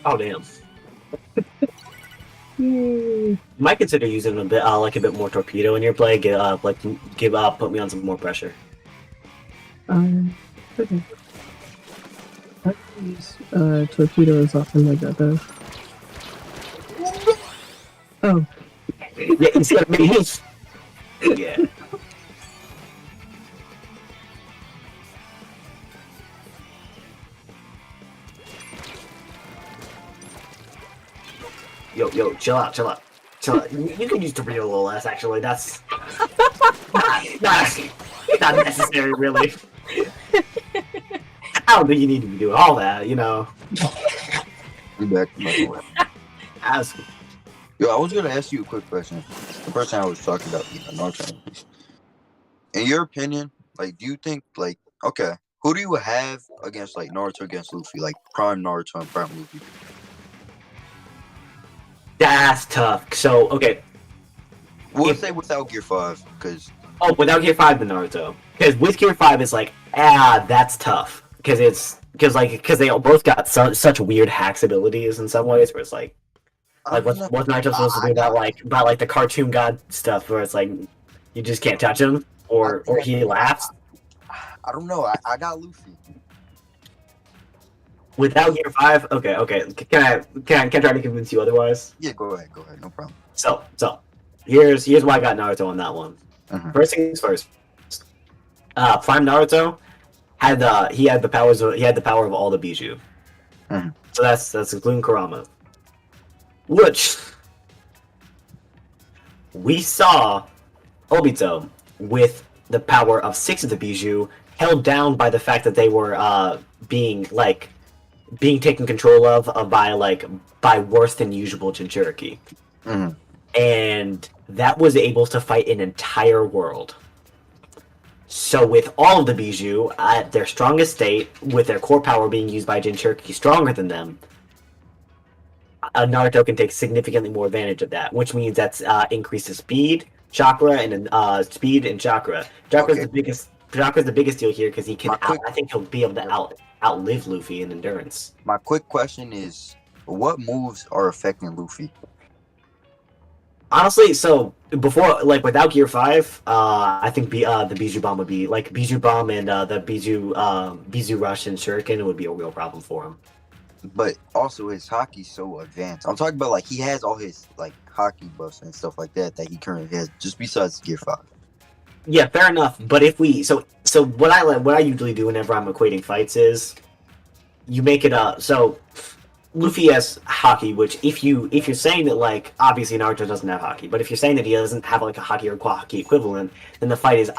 Oh damn. You might consider using a bit, a bit more torpedo in your play. Put me on some more pressure. Okay. I can use torpedo as often like that though. Oh. Yeah, instead of me. Yeah. Yo, chill out. You can use torpedo a little less, actually. That's not necessary, really. I don't think you need to be doing all that, you know. You back? Ask. Yo, I was gonna ask you a quick question. The person I was talking about, Naruto. In your opinion, like, do you think, like, okay, who do you have against, like, Naruto against Luffy, like Prime Naruto and Prime Luffy? That's tough. So okay. We'll say without Gear 5, because. Oh, without Gear 5, the Naruto. Because with Gear 5, it's like, that's tough. Because they both got such weird hacks abilities in some ways, where it's like what's Naruto supposed to do about the cartoon god stuff, where it's like, you just can't touch him, or he laughs. I don't know. I got Luffy. Without Gear 5, okay. Can I try to convince you otherwise? Yeah, go ahead, no problem. So here's why I got Naruto on that one. First things first. Prime Naruto had the power of all the Bijou. So that's including Kurama, which we saw Obito with the power of 6 of the Bijou, held down by the fact that they were being taken control of by worse than usual Jinchuriki. And that was able to fight an entire world. So with all of the Bijou at their strongest state, with their core power being used by Jinchuriki stronger than them, Naruto can take significantly more advantage of that, which means that's increases speed, chakra, and chakra. Chakra's the biggest deal here because he can. I think he'll be able to outlive Luffy in endurance. My quick question is, what moves are affecting Luffy? Honestly, so before, without Gear 5, I think the Bijou Bomb would be Bijou Bomb and the Bijou Rush and Shuriken would be a real problem for him. But also his hockey's so advanced. I'm talking about he has all his hockey buffs and stuff like that he currently has, just besides Gear 5. Yeah, fair enough. But if we so what I usually do whenever I'm equating fights is you make it so Luffy has hockey, which if you're saying that obviously Naruto doesn't have hockey, but if you're saying that he doesn't have a hockey or hockey equivalent, then the fight is